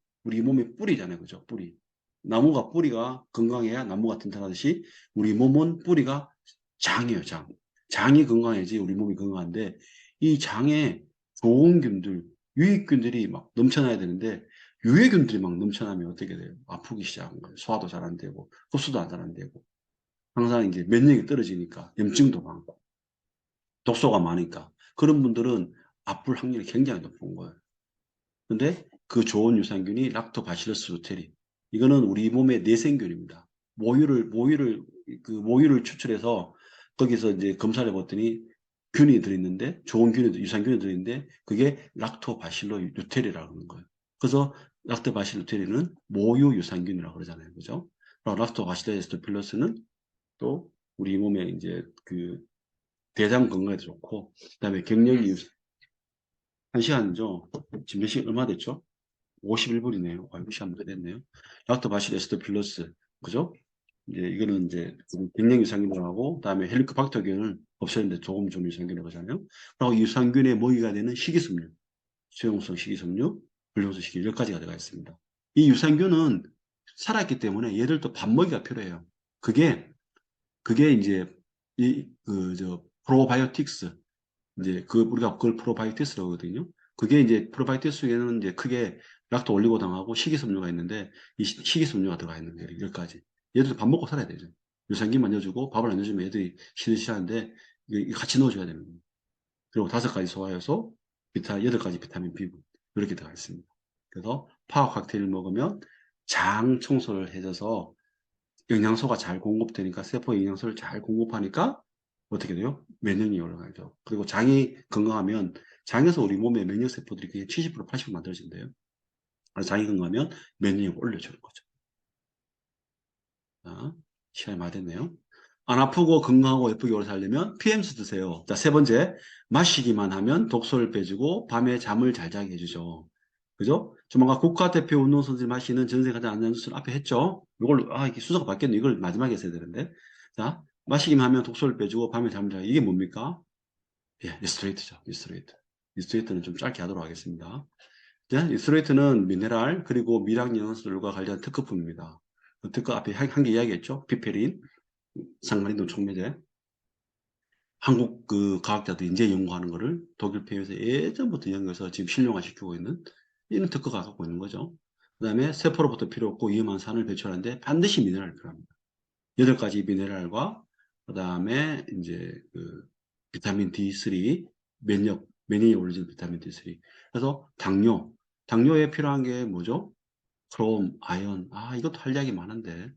뿌리잖아요, 그죠? 뿌리. 나무가 뿌리가 건강해야 나무가 튼튼하듯이 우리 몸은 뿌리가 장이에요, 장. 장이 건강해야지 우리 몸이 건강한데 이 장에 좋은 균들, 유익균들이 막 넘쳐나야 되는데 유해균들이 막 넘쳐나면 어떻게 돼요? 아프기 시작한 거예요. 소화도 잘 안 되고 흡수도 잘 안 되고 항상 이제 면역이 떨어지니까 염증도 많고 독소가 많으니까 그런 분들은 아플 확률이 굉장히 높은 거예요. 근데 그 좋은 유산균이 락토바실러스 루테리. 이거는 우리 몸의 내생균입니다. 모유를 추출해서 거기서 이제 검사를 해봤더니 균이 들어있는데, 좋은 균이, 유산균이 들어있는데, 그게 락토바실로 루테리라고 하는 거예요. 그래서 락토바실로 루테리는 모유 유산균이라고 그러잖아요. 그죠? 락토바실로 에스토필러스는 또 우리 몸에 이제 그 대장 건강에도 좋고, 그 다음에 갱년기 한 시간이죠. 지금 몇 시, 얼마 됐죠? 51분이네요. 아, 무시 한번 됐네요. 락토바실 에스토필러스. 그죠? 이제 이거는 이제 갱년 유산균이라고 하고, 그다음에 헬리코박터균을 없애는데 조금 좋은 유산균이라고 하잖아요. 그리고 유산균의 먹이가 되는 식이섬유, 수용성 식이섬유, 불용성 식이 10가지가 들어가 있습니다. 이 유산균은 살아있기 때문에 얘들도 밥 먹이가 필요해요. 그게 이제 프로바이오틱스, 이제 우리가 그걸 프로바이오틱스라고 하거든요. 그게 이제 프로바이오틱스에는 이제 크게 락토 올리고당하고 식이섬유가 있는데 이 식이섬유가 들어가 있는 거예요. 10가지. 얘들도 밥 먹고 살아야 되죠. 유산균만 넣어주고 밥을 안 넣어주면 애들이 싫어하는데 이게 같이 넣어줘야 되는 거예요. 그리고 5가지 소화효소, 8가지 비타민 B9 이렇게 들어가 있습니다. 그래서 파워 칵테일을 먹으면 장 청소를 해줘서 영양소가 잘 공급되니까 세포에 영양소를 잘 공급하니까 어떻게 돼요? 면역력이 올라가죠. 그리고 장이 건강하면 장에서 우리 몸의 면역 세포들이 그냥 70% 80% 만들어진대요. 그래서 장이 건강하면 면역력을 올려주는 거죠. 자, 시간이 많이 됐네요. 안 아프고 건강하고 예쁘게 오래 살려면 PM수 드세요. 자, 세 번째, 마시기만 하면 독소를 빼주고 밤에 잠을 잘 자게 해주죠. 그죠? 조만간 국가대표 운동선수들이 마시는 전세 가장 안전한 주스를 앞에 했죠? 이게 순서가 바뀌었네. 이걸 마지막에 했어야 되는데. 자, 마시기만 하면 독소를 빼주고 밤에 잠을 자게. 이게 뭡니까? 예, 리스트레이트죠. 리스트레이트. 리스트레이트는 좀 짧게 하도록 하겠습니다. 자, 리스트레이트는 미네랄, 그리고 미량 영양소들과 관련한 특허품입니다. 그 특허 앞에 한 개 이야기했죠? 피페린, 상간인도 촉매제. 한국 그 과학자들이 이제 연구하는 거를 독일 폐에서 예전부터 연구해서 지금 실용화 시키고 있는 이런 특허가 갖고 있는 거죠. 그 다음에 세포로부터 필요 없고 위험한 산을 배출하는데 반드시 미네랄이 필요합니다. 8가지 미네랄과 그 다음에 이제 그 비타민 D3, 면역이 올려주는 비타민 D3. 그래서 당뇨에 필요한 게 뭐죠? 크롬, 아연. 이것도 할 이야기 많은데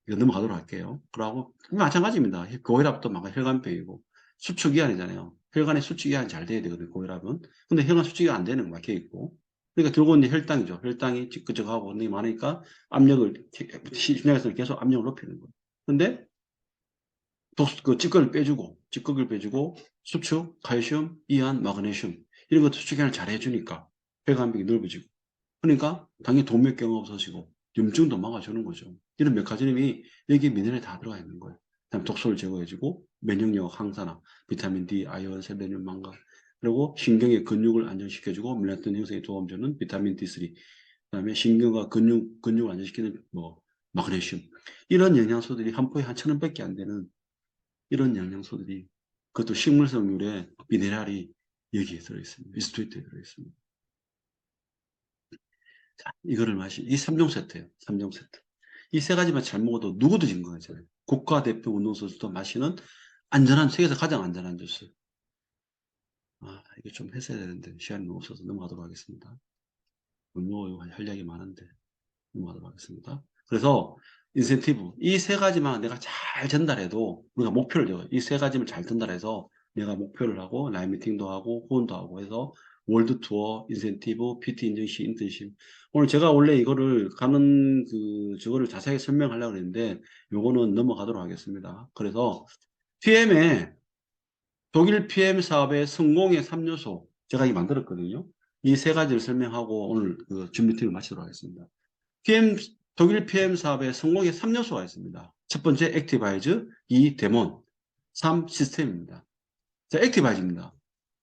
이거 넘어가도록 할게요. 그러고 마찬가지입니다. 고혈압도 막 혈관병이고 수축기한이잖아요. 혈관의 수축기한이 잘 돼야 되거든요. 고혈압은. 근데 혈관 수축이 안 되는 거 막혀 있고. 그러니까 결국은 이제 혈당이죠. 혈당이 찌끄적하고 너무 많으니까 심장에서 계속 압력을 높이는 거예요. 근데 찌꺼기를 빼주고 수축, 칼슘, 이완, 마그네슘 이런 것도 수축기한을 잘 해주니까 혈관벽이 넓어지고 그러니까 당연히 동맥경화 없어지고 염증도 막아주는 거죠. 이런 메커니즘이 여기 미네랄에 다 들어가 있는 거예요. 그다음 독소를 제거해주고 면역력 항산화, 비타민 D, 아연, 셀레늄, 망간 그리고 신경의 근육을 안정시켜주고 멜라토닌 형성에 도움 주는 비타민 D3 그다음에 신경과 근육을 안정시키는 마그네슘 이런 영양소들이 한 포에 한 1,000원밖에 안 되는 이런 영양소들이 그것도 식물성률의 미네랄이 여기에 들어있습니다. 리스트레이트에 들어있습니다. 자, 이 3종 세트예요. 3종 세트. 이 3가지만 잘 먹어도 누구도 건강해져요. 국가대표 운동선수도 마시는 세계에서 가장 안전한 주스. 이거 좀 했어야 되는데 시간이 너무 없어서 넘어가도록 하겠습니다. 할 이야기 많은데 넘어가도록 하겠습니다. 그래서 인센티브 이 3가지만 내가 잘 전달해도 우리가 목표를 적어요. 이 3가지만 잘 전달해서 내가 목표를 하고 라인 미팅도 하고 후원도 하고 해서 월드 투어, 인센티브, PT 인증시, 인턴십. 오늘 제가 원래 이거를 저거를 자세하게 설명하려고 했는데 요거는 넘어가도록 하겠습니다. 그래서 PM에 독일 PM 사업의 성공의 3요소 제가 이 만들었거든요. 이 3가지를 설명하고 오늘 줌 미팅을 마치도록 하겠습니다. 독일 PM 사업의 성공의 3요소가 있습니다. 첫 번째 액티바이즈, 2 데몬, 3 시스템입니다. 자, 액티바이즈입니다.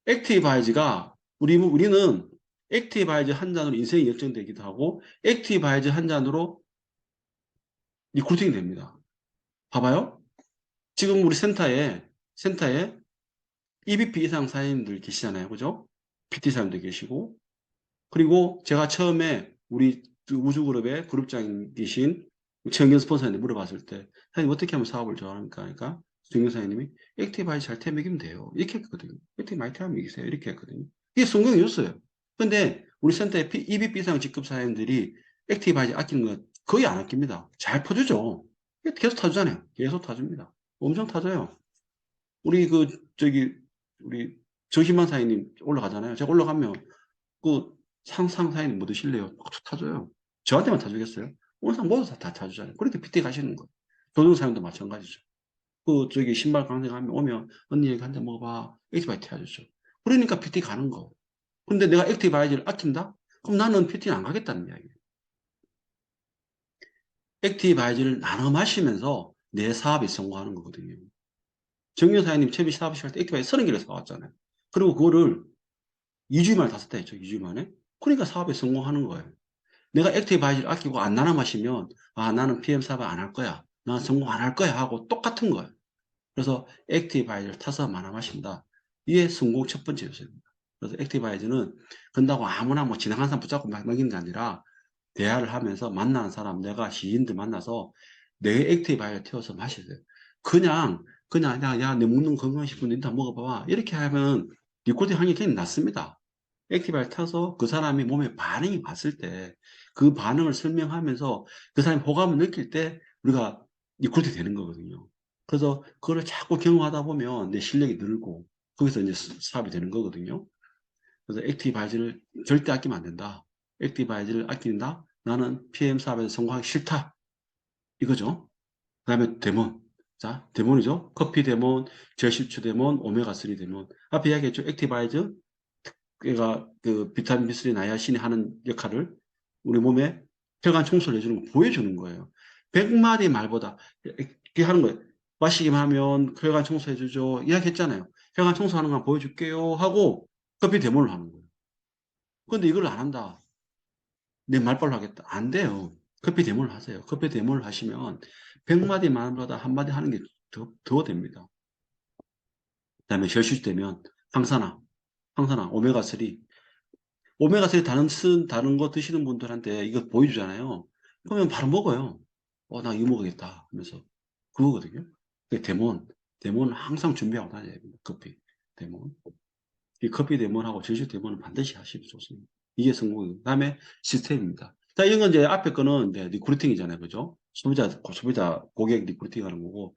액티브 바이즈가 우리는 액티브 바이즈 한 잔으로 인생이 역전되기도 하고 액티브 바이즈 한 잔으로 리크루팅이 됩니다. 봐봐요. 지금 우리 센터에 EBP 이상 사장님들 계시잖아요. 그죠? PT 사장님도 계시고 그리고 제가 처음에 우리 우주그룹의 그룹장이신 정경 스폰서한테 물어봤을 때 사장님 어떻게 하면 사업을 좋아합니까? 그러니까 정경 사장님이 액티브 바이즈 잘 태먹이면 돼요. 이렇게 했거든요. 액티브 많이 태먹이세요. 이렇게 했거든요. 이게 성공이었어요. 근데 우리 센터의 EBP 이상 직급 사장님들이 액티브 바이즈 아끼는 거 거의 안 아낍니다. 잘 퍼주죠. 계속 타주잖아요. 계속 타줍니다. 엄청 타줘요. 우리 우리 조희만 사장님 올라가잖아요. 제가 올라가면 그 상상 사장님 뭐 드실래요? 막 타줘요. 저한테만 타주겠어요? 오늘 상 모두 다 타주잖아요. 그렇게 PT 가시는 거예요. 조정 사장님도 마찬가지죠. 신발 강사 가면 오면 언니 여기 한 잔 먹어봐. 액티바이트 해주죠. 그러니까 PT 가는 거. 근데 내가 액티바이트를 아낀다? 그럼 나는 PT는 안 가겠다는 이야기예요. 액티바이트를 나눠 마시면서 내 사업이 성공하는 거거든요. 정유 사장님 처음에 사업 시작할 때 액티바이트 30개를 사왔잖아요. 그리고 그거를 2주 만에 다 썼다 했죠. 2주 만에. 그러니까 사업에 성공하는 거예요. 내가 액티바이즈를 아끼고 안 나눠 마시면 나는 PM 사업 안 할 거야. 나는 성공 안 할 거야 하고 똑같은 거예요. 그래서 액티바이즈를 타서 나눠 마신다. 이게 성공 첫 번째 요소입니다. 그래서 액티바이즈는 근다고 아무나 뭐 지나가는 사람 붙잡고 막 먹이는 게 아니라 대화를 하면서 만나는 사람, 내가 시인들 만나서 내 액티바이즈 태워서 마셔야 돼요. 그냥 야, 내 먹는 거 건강식품 다 먹어봐. 이렇게 하면 리코딩 하는 게 굉장히 낮습니다. 액티바를 타서 그 사람이 몸에 반응이 왔을 때 그 반응을 설명하면서 그 사람이 호감을 느낄 때 우리가 리크루트 되는 거거든요. 그래서 그거를 자꾸 경험하다 보면 내 실력이 늘고 거기서 이제 사업이 되는 거거든요. 그래서 액티바이즈를 절대 아끼면 안 된다. 액티바이즈를 아낀다? 나는 PM 사업에서 성공하기 싫다. 이거죠. 그 다음에 데몬. 자, 데몬이죠. 커피 데몬, 저식초 데몬, 오메가3 데몬. 앞에 이야기했죠. 액티바이즈. 그러니까 그 비타민 B3 나이아신이 하는 역할을 우리 몸에 혈관 청소를 해주는 거 보여주는 거예요. 100마디 말보다 이렇게 하는 거예요. 마시기만 하면 혈관 청소해주죠. 이야기했잖아요. 혈관 청소하는 거 보여줄게요 하고 커피 데모를 하는 거예요. 근데 이걸 안 한다. 내 말빨로 하겠다. 안 돼요. 커피 데모를 하세요. 커피 데모를 하시면 100마디 말보다 한마디 하는 게 더 됩니다. 그 다음에 혈실되면 항산화, 오메가3. 오메가3 다른 거 드시는 분들한테 이거 보여주잖아요. 그러면 바로 먹어요. 나 이거 먹어야겠다 하면서. 그거거든요. 데몬 항상 준비하고 다녀야 됩니다. 커피, 데몬. 이 커피 데몬하고 절식 데몬은 반드시 하시면 좋습니다. 이게 성공입니다. 그 다음에 시스템입니다. 자, 이런 건 이제 앞에 거는 이제 리크루팅이잖아요. 그죠? 소비자 고객 리크루팅 하는 거고.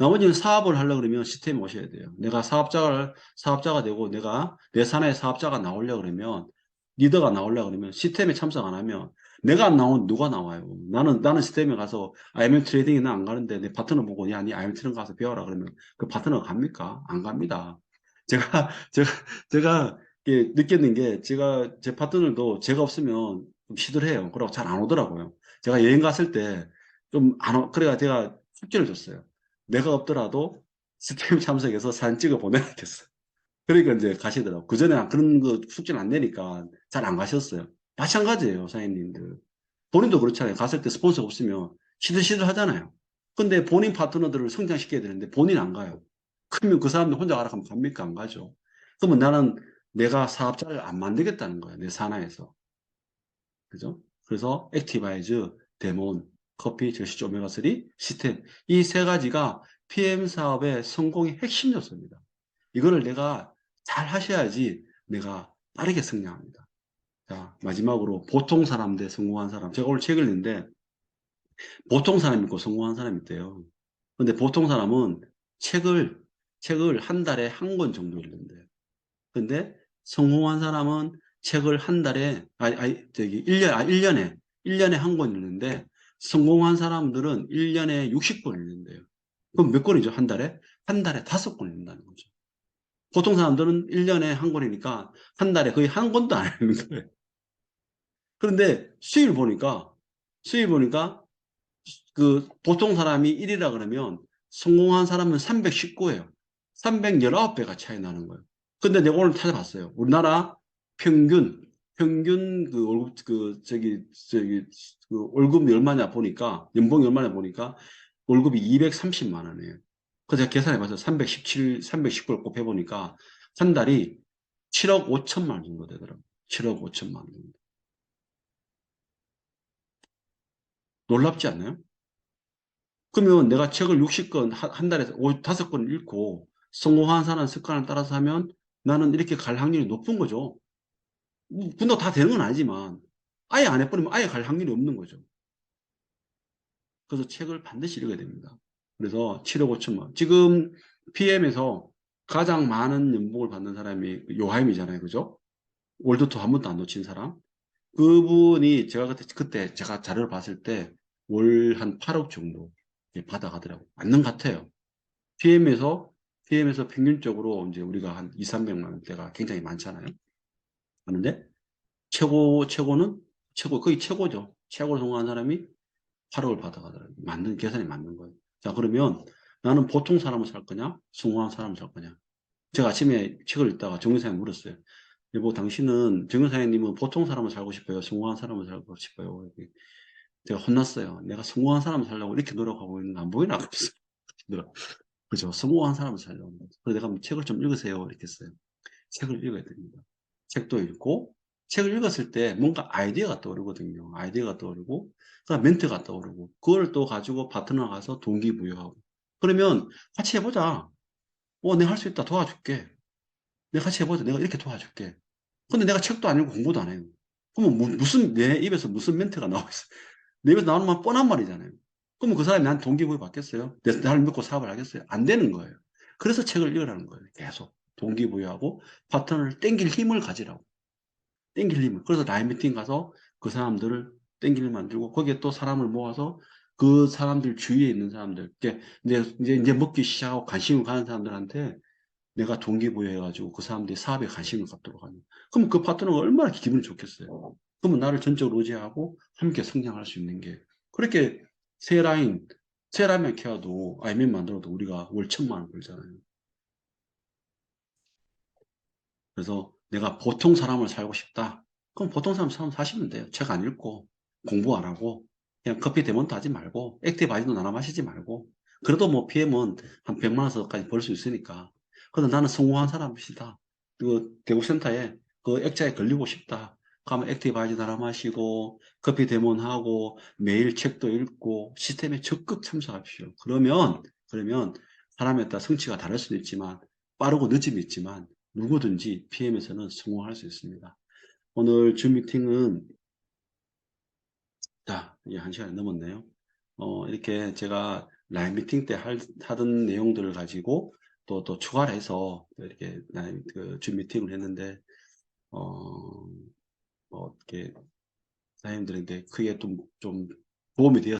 나머지는 사업을 하려고 그러면 시스템에 오셔야 돼요. 내가 사업자가 되고 내가 내 산하에 사업자가 나오려고 그러면 리더가 나오려고 그러면 시스템에 참석 안 하면 내가 안 나오면 누가 나와요? 나는 시스템에 가서 IM 트레이딩에 나 안 가는데 내 파트너 보고 야, 니 IM 트레이딩 가서 배워라 그러면 그 파트너가 갑니까? 안 갑니다. 제가, 제가, 제가 느꼈는 게 제가 제 파트너도 제가 없으면 좀 시들해요. 그러고 잘 안 오더라고요. 제가 여행 갔을 때 좀 안 그래가 제가 숙제를 줬어요. 내가 없더라도 스팀 참석해서 사진 찍어 보내야 됐어. 그러니까 이제 가시더라고. 그전에 그런 거 숙제를 안 내니까 잘 안 가셨어요. 마찬가지예요, 사장님들. 본인도 그렇잖아요. 갔을 때 스폰서가 없으면 시들시들 하잖아요. 근데 본인 파트너들을 성장시켜야 되는데 본인 안 가요. 그러면 그 사람들 혼자 가라 하면 갑니까? 안 가죠. 그러면 나는 내가 사업자를 안 만들겠다는 거예요. 내 산하에서. 그죠? 그래서 액티바이즈, 데몬, 커피, 저시조 오메가3, 시스템. 이 세 가지가 PM 사업의 성공의 핵심 요소입니다. 이거를 내가 잘 하셔야지 내가 빠르게 성장합니다. 자, 마지막으로 보통 사람 대 성공한 사람. 제가 오늘 책을 냈는데 보통 사람 있고 성공한 사람이 있대요. 근데 보통 사람은 책을, 책을 한 달에 한 권 정도 읽는대요. 근데 성공한 사람은 책을 한 달에, 1년에 한 권 읽는데 성공한 사람들은 1년에 60권 읽는데요. 그럼 몇 권이죠? 한 달에? 한 달에 5권 읽는다는 거죠. 보통 사람들은 1년에 한 권이니까 한 달에 거의 한 권도 안 읽는 거예요. 그런데 수입을 보니까 그 보통 사람이 1이라 그러면 성공한 사람은 319예요. 319배가 차이 나는 거예요. 근데 내가 오늘 찾아봤어요. 우리나라 평균 그 월급, 그 월급이 얼마냐 보니까, 연봉이 얼마냐 보니까, 월급이 230만 원이에요. 그래서 제가 계산해봤어요. 319를 곱해보니까, 한 달이 7억 5천만 원 정도 되더라고요. 7억 5천만 원 정도. 놀랍지 않나요? 그러면 내가 책을 60권, 한 달에 5권 읽고, 성공한 사람 습관을 따라서 하면, 나는 이렇게 갈 확률이 높은 거죠. 분도 다 되는 건 아니지만 아예 안 해버리면 아예 갈 확률이 없는 거죠. 그래서 책을 반드시 읽어야 됩니다. 그래서 7억 5천만. 지금 PM에서 가장 많은 연봉을 받는 사람이 요하임이잖아요. 그죠? 월드투어 한 번도 안 놓친 사람. 그분이 제가 그때 제가 자료를 봤을 때 월 한 8억 정도 받아가더라고요. 맞는 것 같아요. PM에서 평균적으로 이제 우리가 한 2, 300만 원대가 굉장히 많잖아요. 그런데 최고는 거의 최고죠. 최고로 성공한 사람이 8억을 받아가더라고요. 계산이 맞는 거예요. 자, 그러면 나는 보통 사람을 살 거냐? 성공한 사람을 살 거냐? 제가 아침에 책을 읽다가 정윤사님 물었어요. 여보, 정윤사님은 보통 사람을 살고 싶어요? 성공한 사람을 살고 싶어요? 이렇게 제가 혼났어요. 내가 성공한 사람을 살려고 이렇게 노력하고 있는 거 안 보이나? 그랬어요. 그죠? 성공한 사람을 살려고. 그래서 내가 책을 좀 읽으세요. 이렇게 했어요. 책을 읽어야 됩니다. 책도 읽고, 책을 읽었을 때 뭔가 아이디어가 떠오르거든요. 아이디어가 떠오르고, 그다음 멘트가 떠오르고, 그걸 또 가지고 파트너 가서 동기부여하고. 그러면 같이 해보자. 내가 할 수 있다. 도와줄게. 내가 같이 해보자. 내가 이렇게 도와줄게. 근데 내가 책도 안 읽고 공부도 안 해요. 그러면 내 입에서 무슨 멘트가 나오고 있어? 내 입에서 나오는 말 뻔한 말이잖아요. 그러면 그 사람이 나한테 동기부여 받겠어요? 나를 믿고 사업을 하겠어요? 안 되는 거예요. 그래서 책을 읽으라는 거예요. 계속. 동기부여하고 파트너를 땡길 힘을 가지라고. 땡길 힘을. 그래서 라인 미팅 가서 그 사람들을 땡길 힘 만들고 거기에 또 사람을 모아서 그 사람들 주위에 있는 사람들, 이제 먹기 시작하고 관심을 가는 사람들한테 내가 동기부여해가지고 그 사람들이 사업에 관심을 갖도록 하는. 그럼 그 파트너가 얼마나 기분이 좋겠어요. 그러면 나를 전적으로 의지하고 함께 성장할 수 있는 게. 그렇게 세 라인, 세 라인 케어도 아이맨 만들어도 우리가 월 1,000만 원 벌잖아요. 그래서 내가 보통 사람을 살고 싶다. 그럼 보통 사람 사시면 돼요. 책 안 읽고, 공부 안 하고, 그냥 커피 대본도 하지 말고, 액티브 아이도 나눠 마시지 말고. 그래도 뭐 PM은 한 100만 원까지 벌 수 있으니까. 그래서 나는 성공한 사람이시다. 그 대구센터에 그 액자에 걸리고 싶다. 가면 액티브 아이도 나눠 마시고, 커피 대본하고, 매일 책도 읽고, 시스템에 적극 참석하십시오. 그러면 사람에 따라 성취가 다를 수도 있지만, 빠르고 늦음이 있지만, 누구든지 PM에서는 성공할 수 있습니다. 오늘 줌 미팅은, 자, 이제 1시간이 넘었네요. 이렇게 제가 라인 미팅 때 하던 내용들을 가지고 또 추가를 해서 이렇게 줌 미팅을 했는데, 이렇게 사장님들에게 크게 좀 도움이 되었